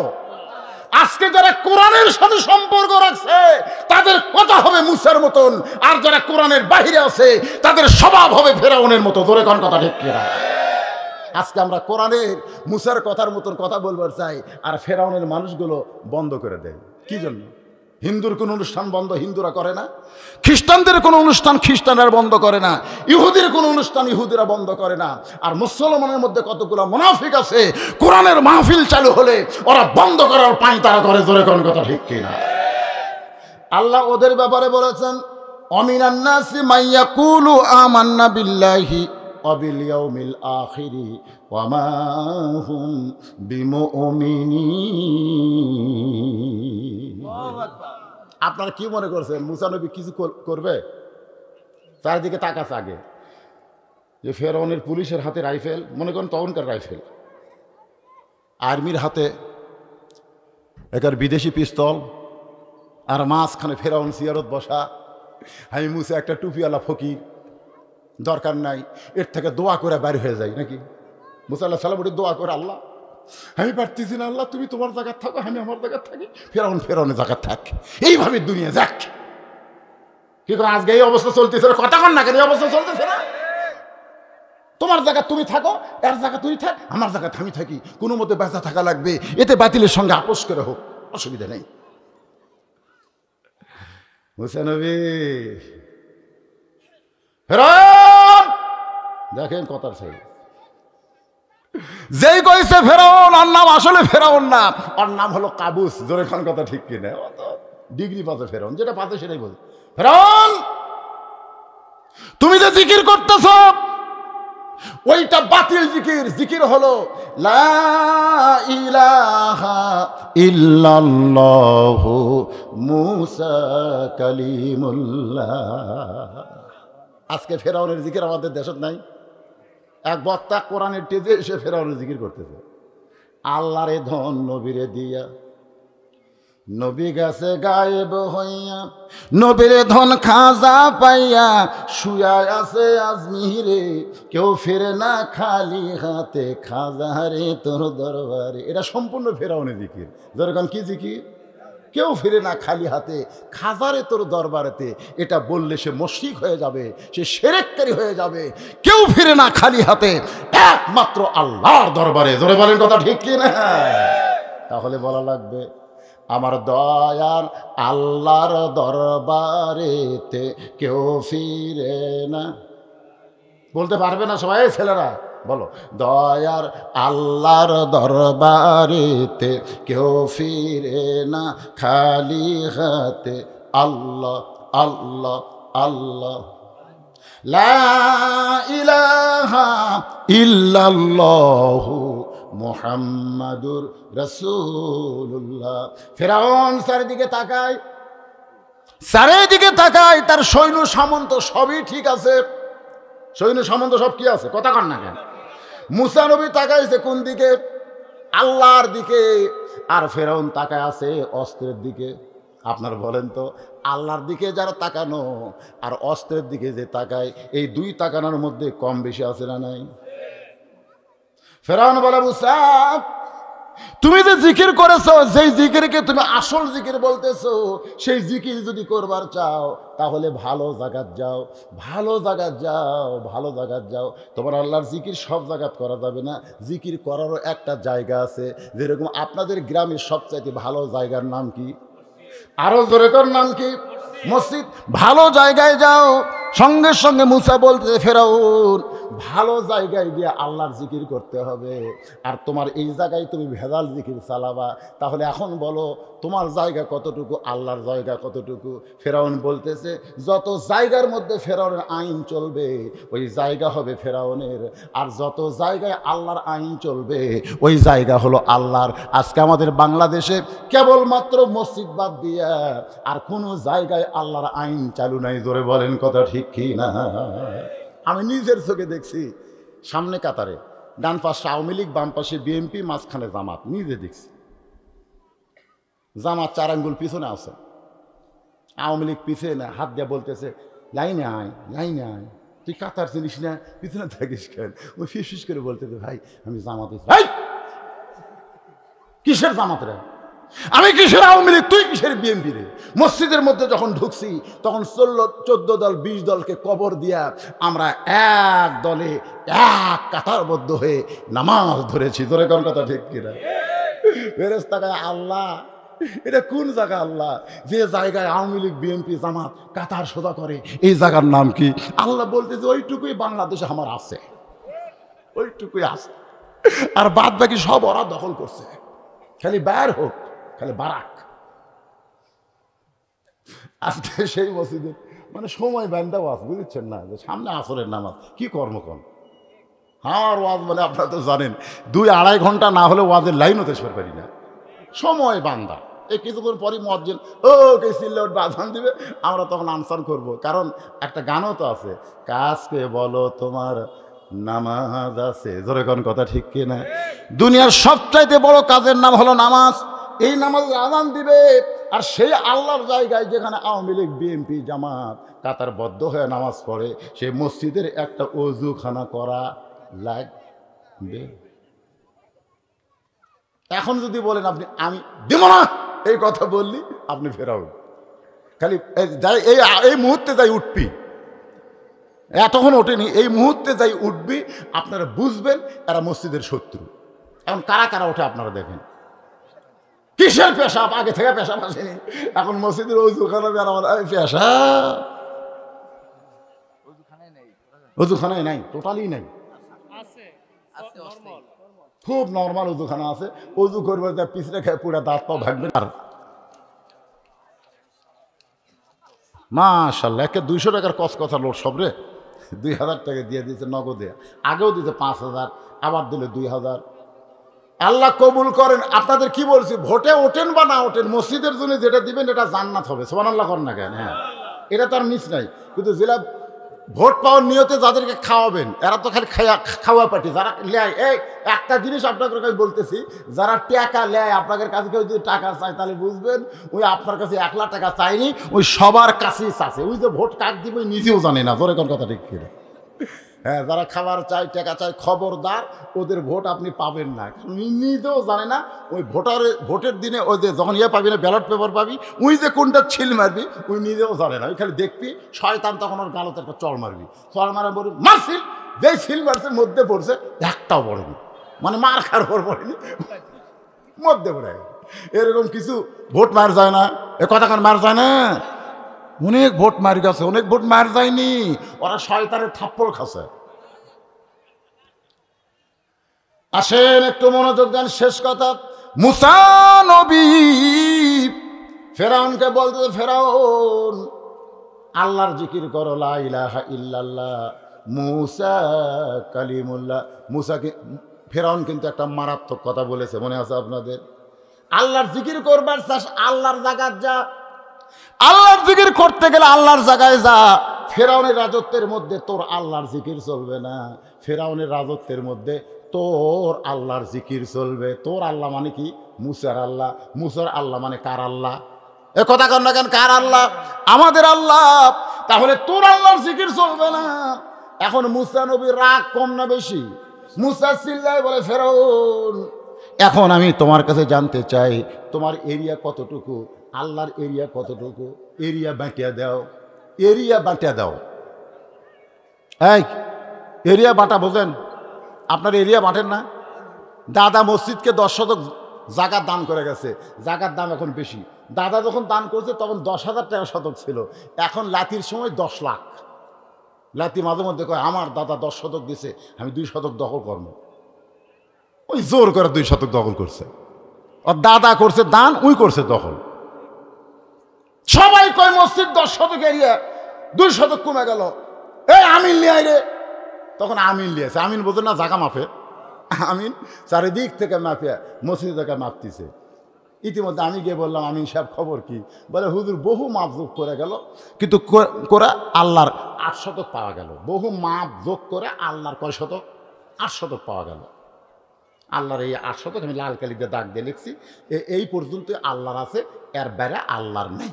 আজকে যারা কোরআনের সাথে সম্পর্ক রাখছে তাদের কথা হবে মুসার মতন, আর যারা কোরআনের বাহিরে আছে তাদের স্বভাব হবে ফেরাউনের মতো। ধরে কোন কথা ঠিক কিনা? আজকে আমরা কোরআনের মুসার কথার মতন কথা বলবার চাই, আর ফেরাউনের মানুষগুলো বন্ধ করে দেয়। কি জন্য? হিন্দুর কোন অনুষ্ঠান বন্ধ হিন্দুরা করে না, খ্রিস্টানদের কোন অনুষ্ঠান খ্রিস্টানরা বন্ধ করে না, ইহুদির কোন অনুষ্ঠান ইহুদিরা বন্ধ করে না। আর মুসলমানের মধ্যে কতগুলো মুনাফিক আছে, কোরআনের মাহফিল চালু হলে ওরা বন্ধ করার পায় তারা করে। জোরে কোন কথা ঠিক কিনা? আল্লাহ ওদের ব্যাপারে বলেছেন, অমিনান নাসি মাইয়াকুলু আমান্না বিল্লাহি ওয়াবিল ইয়াউমিল আখিরি ওয়া মা হুম বিমুমিনিন। আপনারা কি মনে করছেন মুসা নবী কিছু করবে? চারিদিকে তাকাচ্ছে আগে যে ফেরাউনের পুলিশের হাতে রাইফেল, মনে করেন তখনকার রাইফেল, আর্মির হাতে একার বিদেশি পিস্তল, আর মাঝখানে ফেরাউন সিয়ারত বসা। আমি মুসা একটা টুপিওয়ালা ফকির, দরকার নাই, এর থেকে দোয়া করে বাইর হয়ে যায় নাকি? মুসা আল্লাহ সালাম দোয়া করে, আল্লাহ আমি পারতেছি না, আল্লাহ তুমি তোমার জায়গায় থাকো, আমি আমার জায়গায় থাকি, ফেরাউন ফেরাউনের জায়গায় থাক, এইভাবে দুনিয়া যাক। কি করে আজকে এই অবস্থা চলতেছে? কথা কন না কেন? এই অবস্থা চলতেছে না? তোমার জায়গা তুমি থাকো, এর জায়গা তুই থাক, আমার জায়গা আমি থাকি, কোনো মতে বেঁচা থাকা লাগবে, এতে বাতিলের সঙ্গে আপোষ করে হোক, অসুবিধা নেই। মুসা নবী ফেরাউন দেখেন কথার সাই, যেই কইছে ফেরাউন, আর নাম আসলে ফেরাউন না, ওর নাম হলো কাবুস। জোরে খান কথা ঠিক কিনা? অত ডিগ্রি পাচ্ছে ফেরাউন, যেটা পাচ্ছে সেটাই বল। ফেরাউন তুমি যে জিকির করতেছ ওইটা বাতিল জিকির। জিকির হলো লা ইলাহা ইল্লাল্লাহু মুসা কালিমুল্লাহ। আজকে ফেরাউনের জিকির আমাদের দেশত নাই। এক বক্তা কোরআনের টেজে এসে ফেরাউনের জিকির করতেছে, আল্লাহরে ধন নবীরে দিয়া, নবী গেছে গায়েব হইয়া, নবীরে ধন খাজা পাইয়া, শুয়া আছে আজমিরে, কেউ ফেরে না খালি হাতে, খাজারে তোর দরবারে। এটা সম্পূর্ণ ফেরাউনের জিকির। যেরকম কি জিকির? কেউ ফিরে না খালি হাতে, খাজারে তোর দরবারেতে। এটা বললে সে মুশরিক হয়ে যাবে, সে শিরককারী হয়ে যাবে। কেউ ফিরে না খালি হাতে, একমাত্র আল্লাহর দরবারে। জোরে বলেন কথা ঠিক কি না? তাহলে বলা লাগবে আমার দয়ার আল্লাহর দরবারেতে কেউ ফিরে না। বলতে পারবে না সবাই? ছেলেরা বলো, দয়ার আল্লাহর দরবারেতে কেউ ফিরে না খালি হাতে, আল্লাহ আল্লাহ আল্লাহ, লা ইলাহা ইল্লাল্লাহু মুহাম্মাদুর রাসূলুল্লাহ। ফেরাউন চারিদিকে তাকায়, চারিদিকে তাকায়, তার সৈন্য সামন্ত সবই ঠিক আছে, সৈন্য সামন্ত সব কি আছে, কথা কন না কেন? মুসা নবী তাকাইছে কোন দিকে? আল্লাহর দিকে। আর ফেরাউন তাকায় আছে অস্ত্রের দিকে। আপনার বলেন তো, আল্লাহর দিকে যারা তাকানো আর অস্ত্রের দিকে যে তাকায়, এই দুই তাকানোর মধ্যে কম বেশি আছে না নাই? ফেরাউন বলে, মুসা তুমি যে জিকির করেছো, যেই জিকিরকে তুমি আসল জিকির বলতেছো, সেই জিকির যদি করবার চাও তাহলে ভালো জায়গাত যাও, ভালো জায়গাত যাও, ভালো জায়গাত যাও। তোমার আল্লাহর জিকির সব জায়গাত করা যাবে না, জিকির করারও একটা জায়গা আছে। যেরকম আপনাদের গ্রামের সবচাইতে ভালো জায়গার নাম কি? আরো জোরে কর, নাম কি? মসজিদ। ভালো জায়গায় যাও। সঙ্গে সঙ্গে মুসা বলতে, ফেরাউন ভালো জায়গায় গিয়ে আল্লাহর জিকির করতে হবে, আর তোমার এই জায়গায় তুমি ভেজাল জিকির চালাবা। তাহলে এখন বলো তোমার জায়গা কতটুকু, আল্লাহর জায়গা কতটুকু? ফেরাউন বলতেছে, যত জায়গার মধ্যে ফেরাউনের আইন চলবে ওই জায়গা হবে ফেরাউনের, আর যত জায়গায় আল্লাহর আইন চলবে ওই জায়গা হলো আল্লাহর। আজকে আমাদের বাংলাদেশে কেবলমাত্র মসজিদ বাদ দিয়া আর কোনো জায়গায় আল্লাহর আইন চালু নাই। জোরে বলেন কথা ঠিক কি না? আমি নিজের চোখে দেখছি, সামনে কাতারে ডান পাশে আওয়ামী লীগ, বাম পাশে বিএনপি, মাঝখানে জামাত। নিজে দেখছি জামাত 4 আঙ্গুল পিছনে আছে, আওয়ামী লীগ পিছিয়ে না, হাত দিয়ে বলতেছে লাইনে আয়, লাইনে আয়। তুই কাতার চিনিস না, পিছনে থাকিস কেন? ওই ফিস করে বলতেছে, ভাই আমি জামাতে। কিসের জামাত রে? আমি কিসের আওয়ামী লীগ? তুই কিসের বিএনপি রে? মসজিদের মধ্যে যখন ঢুকছি তখন 14 দল 20 দলকে কবর দিয়া আমরা এক দলে এক কাতারবদ্ধ হয়ে নামাজ ধরেছি। ধরে কোন কথা ঠিক কিনা? ফেরেশতাকে আল্লাহ, এটা কোন জায়গা আল্লাহ? যে জায়গায় আওয়ামী লীগ, বিএনপি, জামাত কাতার সোজা করে, এই জায়গার নাম কি? আল্লাহ বলতেছে ওইটুকুই বাংলাদেশে আমার আছে, ওইটুকুই আছে, আর বাদ বাকি সব ওরা দখল করছে। খালি বাইর হোক, খালি বারাক। আজকে সেই মসজিদে মানে সময় বান্ধাও আছে, বুঝছেন না? যে সামনে আসরের নামাজ, কি কর্মক্ষণ। আমার ওয়াজ মানে আপনারা তো জানেন 2-2.5 ঘন্টা না হলে ওয়াজের লাইন হতে পারি না, সময় বান্ধা। এই কিছুক্ষণ পরই মুয়াজ্জিন ও কে সিল্লাউট বাজান দিবে, আমরা তখন আনসার করব। কারণ একটা গানও তো আছে, কাজকে বলো তোমার নামাজ আছে। জোরে কোন কথা ঠিক কিনা? দুনিয়ার সবচাইতে বড় কাজের নাম হলো নামাজ। এই নামাজ আযান দিবে, আর সেই আল্লাহর জায়গায় যেখানে আওয়ামী লীগ, বিএনপি, জামাত কাতারবদ্ধ হয়ে নামাজ পড়ে, সেই মসজিদের একটা ওযুখানা করা লাগবে। এখন যদি বলেন আপনি আমি দেব না, এই কথা বললি আপনি ফেরাউন। খালি যাই এই মুহূর্তে যাই উঠবি, এতক্ষণ ওঠেনি, এই মুহূর্তে যাই উঠবি, আপনারা বুঝবেন এরা মসজিদের শত্রু। এখন কারা কারা ওঠে আপনারা দেখেন। কিসের পেশাব? আগে থেকে পেশাব আসেনি, এখন মসজিদের ওযুখানা পেশাব, ওযুখানায় নাই, টোটালি নাই। খুব নর্মাল ওযুখানা আছে, ওযু করবে পিছনে খেয়ে পুরো দাঁত পা ভাগবে। আর মাশাআল্লাহ, একে 200 টাকার কথা লোট সব রে, 2000 টাকা দিয়ে দিয়েছে নগদে। আগেও দিতে 5000, আবার দিলে 2000। আল্লাহ কবুল করেন। আপনাদের কি বলছি, ভোটে ওঠেন বা না ওঠেন, মসজিদের জন্য যেটা দিবেন এটা জান্নাত হবে। সুবহানাল্লাহ করেন না কেন? হ্যাঁ, এটা তো আর মিস নাই। কিন্তু জেলা ভোট পাওয়ার নিয়তে যাদেরকে খাওয়াবেন এরা তো খালি খাওয়া পার্টি। যারা লেয়, এই একটা জিনিস আপনাদের কাছে বলতেছি, যারা টাকা লেয় আপনাদের কাছে, কেউ যদি টাকা চায় তাহলে বুঝবেন ওই আপনার কাছে 1 লাখ টাকা চাইনি, ওই সবার কাছেই চাচ্ছে। ওই যে ভোট কাক দিবে নিজেও জানে না। জোরে কোন কথা ঠিক কিনা? হ্যাঁ, যারা খাবার চাই, টাকা চাই, খবরদার ওদের ভোট আপনি পাবেন না। নিজেও জানে না। ওই ভোটের দিনে ওই যে যখন পাবি না, ব্যালট পেপার পাবি, ওই যে কোনটা ছিল মারবি ওই নিজেও জানে না। ওই খালি দেখবি শয়তান তখন ওর গালতে একটা চড় মারবি, চড় মারা বলবি মারছিল, যেই সিল মারছে মধ্যে পড়ছে, একটাও পড়েনি, মানে মার খাওয়ার পর পড়েনি, মধ্যে পড়ে। এরকম কিছু ভোট মার যায় না, এ কথা কান মার যায় না। অনেক ভোট মার গেছে, অনেক ভোট মার যায়নি, ওরা শয়তানের থাপ্পড় খাচ্ছে। আসেন একটু মনোযোগ দেন, শেষ কথা। মুসা নবী ফেরাউনকে বলতে, ফেরাউন আল্লাহর জিকির করো, লা ইলাহা ইল্লাল্লাহ মুসা কালিমুল্লাহ। মুসাকে ফেরাউন কিন্তু একটা মারাত্মক কথা বলেছে, মনে আছে আপনাদের? আল্লাহর জিকির করবার চাস, আল্লাহর জায়গায় যা, আল্লাহর জিকির করতে গেলে আল্লাহর জায়গায় যা। ফেরাউনের রাজত্বের মধ্যে তোর আল্লাহর জিকির চলবে না, ফেরাউনের রাজত্বের মধ্যে তোর আল্লাহর জিকির চলবে। তোর আল্লাহ মানে কি? মুসার আল্লাহ। মুসার আল্লাহ মানে কার আল্লাহ? এ কথা কর না কেন? কার আল্লাহ? আমাদের আল্লাহ। তাহলে তোর আল্লাহর জিকির চলবে না। এখন মুসা নবীর রাগ কম না বেশি? মুসা চিল্লায় বলে, ফেরাউন এখন আমি তোমার কাছে জানতে চাই তোমার এরিয়া কতটুকু, আল্লাহর এরিয়া কতটুকু, এরিয়া বাঁটিয়া দাও, এরিয়া বাঁটিয়া দাও। এই এরিয়া বাঁটা বোঝেন? আপনার এরিয়া বাঁটেন না? দাদা মসজিদকে 10 শতক জাকাত দান করে গেছে, জাকাত দাম এখন বেশি। দাদা যখন দান করছে তখন 10,000 টাকা শতক ছিল, এখন লাতির সময় 10 লাখ। লাতি মাঝে মধ্যে কয় আমার দাদা 10 শতক দিছে, আমি 2 শতক দখল করবো। ওই জোর করে 2 শতক দখল করছে, আর দাদা করছে দান, ওই করছে দখল। সবাই কয় মসজিদ 10 শতক এরিয়া, 2 শতক কমে গেল, এই আমিন লিয়ে রে। তখন আমিন লিয়েছে, আমিন বোঝে না জাগা মাপে, আমিন চারিদিক থেকে মাপিয়া মসজিদ থেকে মাপতিছে। ইতিমধ্যে আমি গিয়ে বললাম আমিন সাহেব খবর কি? বলে হুজুর বহু মাপ যোগ করে গেল, কিন্তু করে আল্লাহর 8 শতক পাওয়া গেল। বহু মাপ যোগ করে আল্লাহর কয় শতক? 8 শতক পাওয়া গেল। আল্লাহর এই 8 শতক আমি লাল কালি দিয়ে দাগ দিয়ে লিখছি, এই পর্যন্ত আল্লাহর আছে, এর বাইরে আল্লাহর নেই।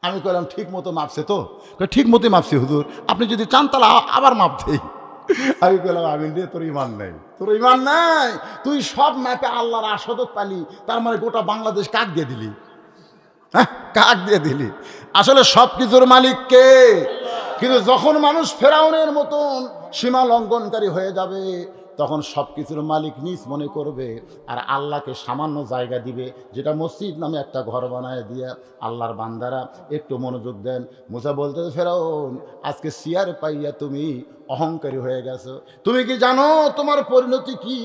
আমি কইলাম ঠিক মতো মাপছে তো? ঠিক মতোই মাপছি হুজুর, আপনি যদি চান তাহলে আবার মাপ দেই। আমি কইলাম আমিন রে, তোর ইমান নাই, তোর ইমান নাই, তুই সব ম্যাপে আল্লাহর 8 শতক পালি, তার মানে গোটা বাংলাদেশ কাক দিয়ে দিলি? হ্যাঁ, কাক দিয়ে দিলি? আসলে সব কিছুর মালিক কে? কিন্তু যখন মানুষ ফেরাউনের মতন সীমা লঙ্ঘনকারী হয়ে যাবে, তখন সব কিছুর মালিক নিজ মনে করবে, আর আল্লাহকে সামান্য জায়গা দিবে, যেটা মসজিদ নামে একটা ঘর বানায় দিয়ে। আল্লাহর বান্দারা একটু মনোযোগ দেন। মুসা বলতে, ফেরাউন আজকে সিয়ার পাইয়া তুমি অহংকারী হয়ে গেছো, তুমি কি জানো তোমার পরিণতি কি?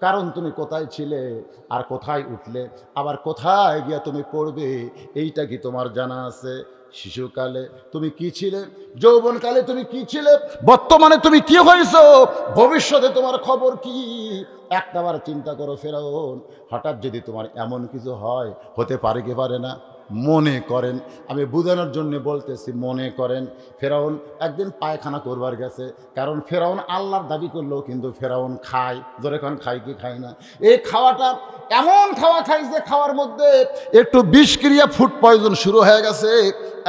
কারণ তুমি কোথায় ছিলে আর কোথায় উঠলে, আবার কোথায় গিয়া তুমি পড়বে, এইটা কি তোমার জানা আছে? শিশুকালে তুমি কি ছিলে, যৌবনকালে তুমি কি ছিলে, বর্তমানে তুমি কি হয়েছো, ভবিষ্যতে তোমার খবর কি? একটাবার চিন্তা করো ফেরাউন, হঠাৎ যদি তোমার এমন কিছু হয়, হতে পারে কি পারে না? মনে করেন, আমি বোঝানোর জন্য বলতেছি, মনে করেন ফেরাউন একদিন পায়খানা করবার গেছে। কারণ ফেরাউন আল্লাহর দাবি করলেও কিন্তু ফেরাউন খায়, জোরে খান খায় কি খায় না? এই খাওয়াটা এমন খাওয়া খাইছে, খাওয়ার মধ্যে একটু বিষক্রিয়া, ফুড পয়জন শুরু হয়ে গেছে।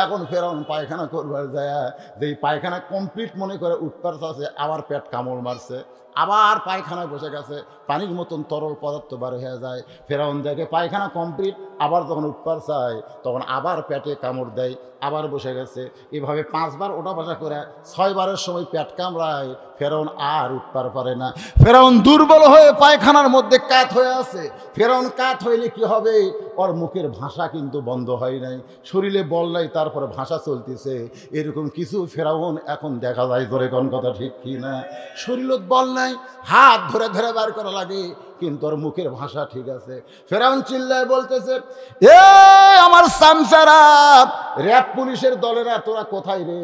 এখন ফেরাউন পায়খানা করবার যায়, যেই পায়খানা কমপ্লিট মনে করে উঠবার আছে, আবার পেট কামড় মারছে, আবার পায়খানায় বসে গেছে, পানির মতন তরল পদার্থ বার হয়ে যায়। ফেরাউন দেখে পায়খানা কমপ্লিট, আবার যখন উঠবার চায় তখন আবার পেটে কামড় দেয়, আবার বসে গেছে। এভাবে 5 বার ওঠা বসা করে 6 বারের সময় পেট কামড়ায়, ফেরাউন আর উঠবার পারে না। ফেরাউন দুর্বল হয়ে পায়খানার মধ্যে কাত হয়ে আছে। ফেরাউন কাত হইলে কি হবে? ওর মুখের ভাষা কিন্তু বন্ধ হয় নাই, শরীরে বল নাই, তারপরে ভাষা চলতেছে। এরকম কিছু ফেরাউন এখন দেখা যায়, ধরে কোন কথা ঠিক কি না? শরীরত বল নাই, হাত ধরে ধরে বার করা লাগে, কিন্তু ওর মুখের ভাষা ঠিক আছে। ফেরাউন চিল্লায় বলতেছে, এ আমার সামসারা, র‍্যাব পুলিশের দলেরা, তোরা কোথায় রে?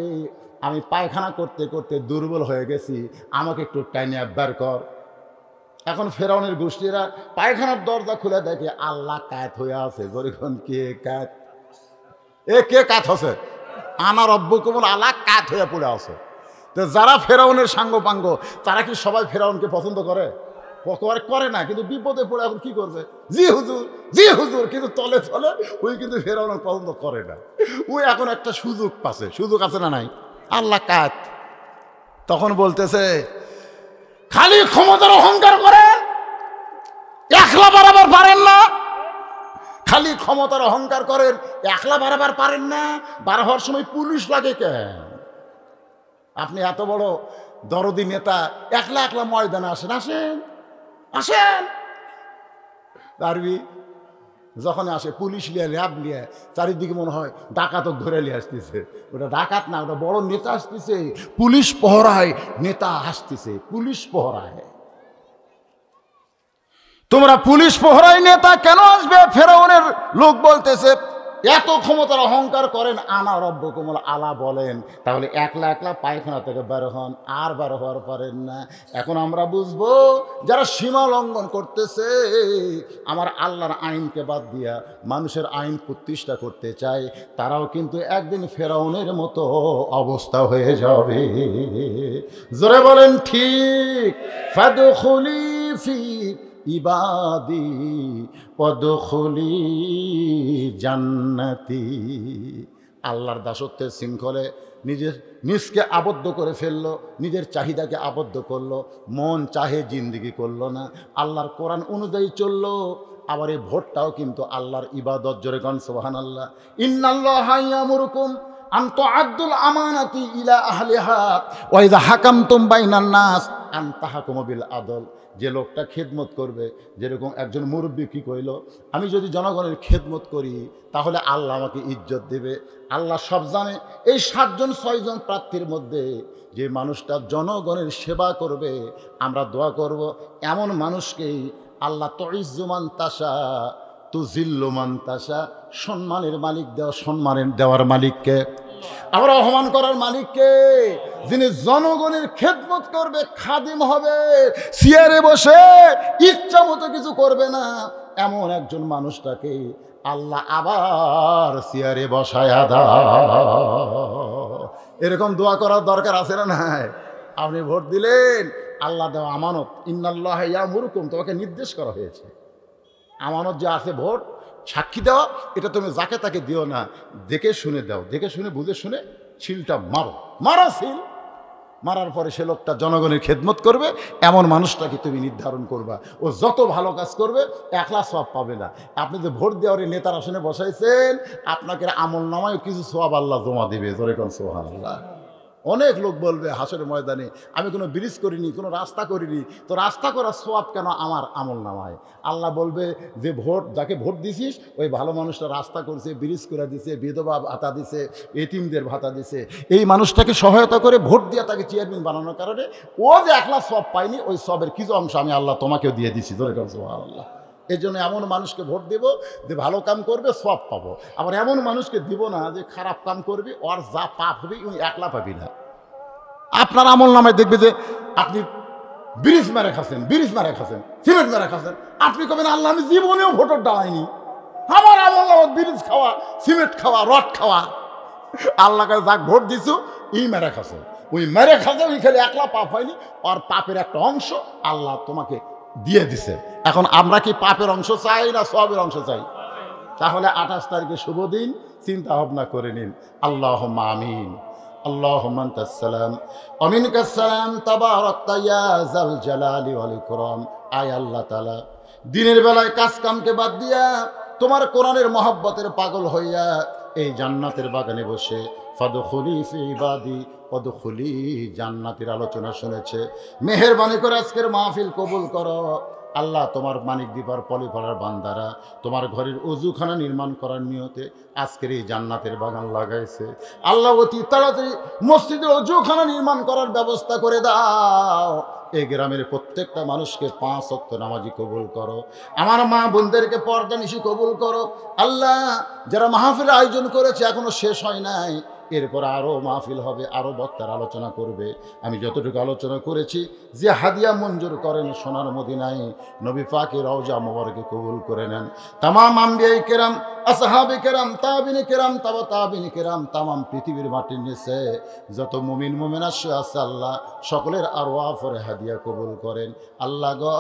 আমি পায়খানা করতে করতে দুর্বল হয়ে গেছি, আমাকে একটু টাইনে বের কর। এখন ফেরাউনের গোষ্ঠীরা পায়খানার দরজা খুলে দেখে আল্লাহ কাত হয়ে আছে। গরিখন কে কাত? কে কাত হচ্ছে? আনা রব্বুকুম আল্লাহ কাত হয়ে পড়ে আছে। তো যারা ফেরাউনের সাঙ্গপাঙ্গ, তারা কি সবাই ফেরাউনকে পছন্দ করে? করে না, কিন্তু বিপদে পড়ে এখন কি করবে? জি হুজুর, জি হুজুর, কিন্তু তলে তলে ওই কিন্তু ফেরাউনের পছন্দ করে না। ওই এখন একটা সুযোগ পাচ্ছে, সুযোগ আছে না নাই? আল্লাহ কাত। তখন বলতেছে, খালি ক্ষমতার অহংকার করেন, একলা বাড়াবার পারেন না। খালি ক্ষমতার অহংকার করেন, একলা বাড়াবার পারেন না। বার হওয়ার সময় পুলিশ লাগে কেন? আপনি এত বড় দরদি নেতা, একলা একলা ময়দানে আসেন, আসেন আসেন। পারবি যখন আসে পুলিশ লিয়ে, র্যাব লিয়ে, চারিদিকে মনে হয় ডাকাত ধরে নিয়ে আসতেছে। ওটা ডাকাত না, ওটা বড় নেতা আসতেছে। পুলিশ পহরায় নেতা আসতেছে, পুলিশ পহরায়। তোমরা পুলিশ পহরায় নেতা কেন আসবে? ফেরাউনের লোক বলতেছে, এত ক্ষমতার অহংকার করেন, আনা রব্বুকুম আলা বলেন, তাহলে একলা একলা পায়খানা থেকে বের হন, আর বের হওয়ার পারেন না। এখন আমরা বুঝবো, যারা সীমা লঙ্ঘন করতেছে, আমার আল্লাহর আইনকে বাদ দিয়া মানুষের আইন প্রতিষ্ঠা করতে চায়, তারাও কিন্তু একদিন ফেরাউনের মতো অবস্থা হয়ে যাবে। জোরে বলেন ঠিক। ফাদখুলি ফি ইবাদি পদখুলি জান্নাতি। আল্লাহর দাসত্বের শৃঙ্খলে নিজকে আবদ্ধ করে ফেললো, নিজের চাহিদাকে আবদ্ধ করলো, মন চাহে জিন্দিগি করলো না, আল্লাহর কোরআন অনুযায়ী চললো। আবার এই ভোটটাও কিন্তু আল্লাহর ইবাদত। জোরে কোন সুবহানাল্লাহ। ইন্নাল্লাহা ইয়ামুরুকুম আন তুআদ্দুল আমানাতি ইলা আহলিহা ওয়া ইযা হাকামতুম বাইনান নাস আন তাহকুমু বিল আদল। যে লোকটা খেদমত করবে, যেরকম একজন মুরব্বী কি কইল, আমি যদি জনগণের খেদমত করি তাহলে আল্লাহ আমাকে ইজ্জত দেবে। আল্লাহ সব জানে। এই 7 জন 6 জন প্রার্থীর মধ্যে যে মানুষটা জনগণের সেবা করবে, আমরা দোয়া করব এমন মানুষকেই আল্লাহ তুইজ্জু মান তাশা তুজিল্লু মান তাশা, সম্মানের মালিক সম্মানের দেওয়ার মালিককে, আবার অপমান করার মালিককে, যিনি জনগণের খেদমত করবে, খাদিম হবে, চেয়ারে বসে ইচ্ছা মতো কিছু করবে না, এমন একজন মানুষটাকে আল্লাহ আবার চেয়ারে বসায়া দাও। এরকম দোয়া করার দরকার আছে না নাই? আপনি ভোট দিলেন, আল্লাহ দেওয়া আমানত, ইন্নাল্লাহা ইয়ামুরুকুম, তোমাকে নির্দেশ করা হয়েছে। আমানত যে আছে ভোট, সাক্ষী দেওয়া, এটা তুমি যাকে তাকে দিও না, দেখে শুনে দাও, দেখে শুনে বুঝে শুনে ছিলটা মারো ছিল। মারার পরে সে লোকটা জনগণের খেদমত করবে, এমন মানুষটাকে তুমি নির্ধারণ করবা। ও যত ভালো কাজ করবে একলা সওয়াব পাবে না। আপনি যে ভোট দেওয়ার নেতার আসনে বসাইছেন, আপনাকে আমল নামায় কিছু সওয়াব আল্লাহ জমা দিবে। জোরে কোন সুবহানাল্লাহ। অনেক লোক বলবে হাসরের ময়দানে, আমি কোনো ব্রিজ করিনি, কোনো রাস্তা করিনি, তো রাস্তা করার সওয়াব কেন আমার আমল নামায়? আল্লাহ বলবে যে যাকে ভোট দিছিস ওই ভালো মানুষটা রাস্তা করছে, ব্রিজ করে দিছে, বিধবা ভাতা দিছে, এতিমদের ভাতা দিছে, এই মানুষটাকে সহায়তা করে ভোট দিয়ে তাকে চেয়ারম্যান বানানোর কারণে ও যে একলা সওয়াব পায়নি, ওই সওয়াবের কিছু অংশ আমি আল্লাহ তোমাকেও দিয়ে দিছি। ধরে সুবহানাল্লাহ। এই জন্য এমন মানুষকে ভোট দেব যে ভালো কাম করবে, সওয়াব পাবো। আবার এমন মানুষকে দিব না যে খারাপ কাম করবে, ওর যা পাপ হবে উনি একলা পাবি না। আপনার আমল নামায় দেখবে যে আপনি ব্রিজ মেরে খাচ্ছেন, সিমেন্ট মেরে খাচ্ছেন, আপনি কবেন আল্লাহ আমি জীবনেও ভোটার ডালাইনি, আমার আমল নামায় ব্রিজ খাওয়া, সিমেন্ট খাওয়া, রড খাওয়া। আল্লাহ কাছে যাক ভোট দিছো এই মেরে খাচ্ছে, ওই মেরে খাচ্ছে, ওই খালি একলা পাপ হয়নি, আর পাপের একটা অংশ আল্লাহ তোমাকে দিয়ে দিছে। এখন আমরা কি পাপের অংশ চাই না সওয়াবের অংশ চাই? তাহলে 28 তারিখে শুভ দিন, চিন্তা ভাবনা করে নিন। আল্লাহুম্মা আমিন। আল্লাহুম্মা আনতাস সালাম ওয়া মিনকাস সালাম তাবারাকতা ইয়া যাল জালালি ওয়াল ইকরাম। আয় আল্লাহ তাআলা, দিনের বেলায় কাজ কামকে বাদ দিয়া তোমার কোরআনের মহব্বতের পাগল হইয়া এই জান্নাতের বাগানে বসে ফাদখুলি ফি ইবাদি ওয়াদখুলি জান্নাতের আলোচনা শুনেছে, মেহেরবানি করে আজকের মাহফিল কবুল করো। আল্লাহ তোমার মানিক দীপার পলিপাড়ার বান্দারা তোমার ঘরের অজুখানা নির্মাণ করার নিয়তে আজকের এই জান্নাতের বাগান লাগাইছে। আল্লাহ অতি তাড়াতাড়ি মসজিদে অজুখানা নির্মাণ করার ব্যবস্থা করে দাও। এই গ্রামের প্রত্যেকটা মানুষকে 5 ওয়াক্ত নামাজি কবুল করো। আমার মা বোনদেরকে পর্দানিশি কবুল করো। আল্লাহ যারা মাহফিল আয়োজন করেছে এখনো শেষ হয় নাই, এরপর আরও মাহফিল হবে, আরও বক্তার আলোচনা করবে। আমি যতটুকু আলোচনা করেছি যে হাদিয়া মঞ্জুর করেন সোনার মদিনায় নবী পাকের রওজা মোবারকে কবুল করে নেন। তামাম আম্বিয়ায়ে কেরাম, আসহাবে কেরাম, তাবিনে কেরাম, তাবিনে কেরাম, তামাম পৃথিবীর মাটির নিচে যত মুমিন মুমিনা আছে আল্লাহ সকলের আরওয়াহ পরে হাদিয়া কবুল করেন। আল্লাহ গো,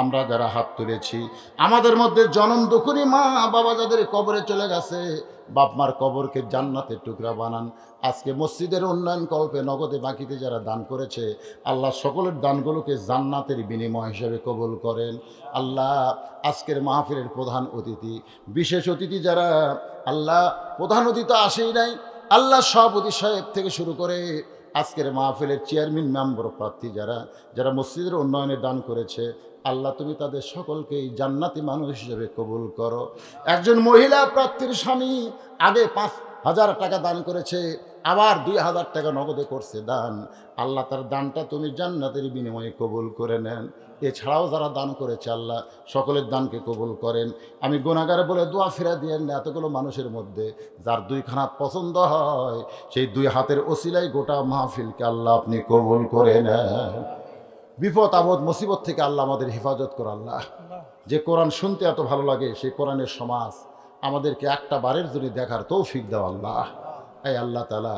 আমরা যারা হাত তুলেছি, আমাদের মধ্যে জনম দুঃখী মা বাবা যাদের কবরে চলে গেছে, বাপ মার কবরকে জান্নাতের টুকরা বানান। আজকে মসজিদের উন্নয়ন কল্পে নগদে বাকিতে যারা দান করেছে, আল্লাহ সকলের দানগুলোকে জান্নাতের বিনিময় হিসেবে কবুল করেন। আল্লাহ আজকের মাহফিলের প্রধান অতিথি, বিশেষ অতিথি যারা, আল্লাহ প্রধান অতিথি তো আসেই নাই, আল্লাহ সভাপতি সাহেব থেকে শুরু করে আজকের মাহফিলের চেয়ারম্যান মেম্বার প্রার্থী যারা মসজিদের উন্নয়নে দান করেছে, আল্লাহ তুমি তাদের সকলকেই জান্নাতি মানুষ হিসেবে কবুল করো। একজন মহিলা প্রার্থীর স্বামী আগে 5,000 টাকা দান করেছে, আবার 2,000 টাকা নগদে করছে দান। আল্লাহ তার দানটা তুমি জান্নাতের বিনিময়ে কবুল করে নেন। এছাড়াও যারা দান করেছে আল্লাহ সকলের দানকে কবুল করেন। আমি গুনাহগার বলে দোয়া ফিরা দিয়েন না। এতগুলো মানুষের মধ্যে যার 2 হাত পছন্দ হয়, সেই 2 হাতের ওসিলায় গোটা মাহফিলকে আল্লাহ আপনি কবুল করে নেন। বিপদ আপদ মুসিবত থেকে আল্লাহ আমাদের হেফাজত করো। আল্লাহ যে কোরআন শুনতে এত ভালো লাগে, সেই কোরআনের সমাজ আমাদেরকে একটা বারের জন্য দেখার তৌফিক দাও আল্লাহ। এই আল্লাহ তাআলা,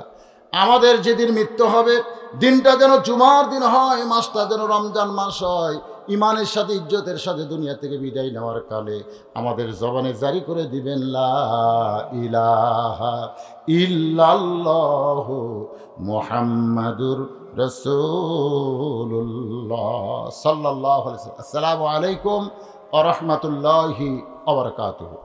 আমাদের যেদিন মৃত্যু হবে দিনটা যেন জুমার দিন হয়, মাসটা যেন রমজান মাস হয়, ইমানের সাথে ইজ্জতের সাথে দুনিয়া থেকে বিদায় নেওয়ার কালে আমাদের জবানে জারি করে দিবেন লা ইলাহা ইল্লাল্লাহু মুহাম্মাদুর রাসূলুল্লাহ সাল্লাল্লাহু আলাইহি ওয়াসাল্লাম। আসসালামু আলাইকুম ওয়া রাহমাতুল্লাহি ওয়া বারাকাতুহু।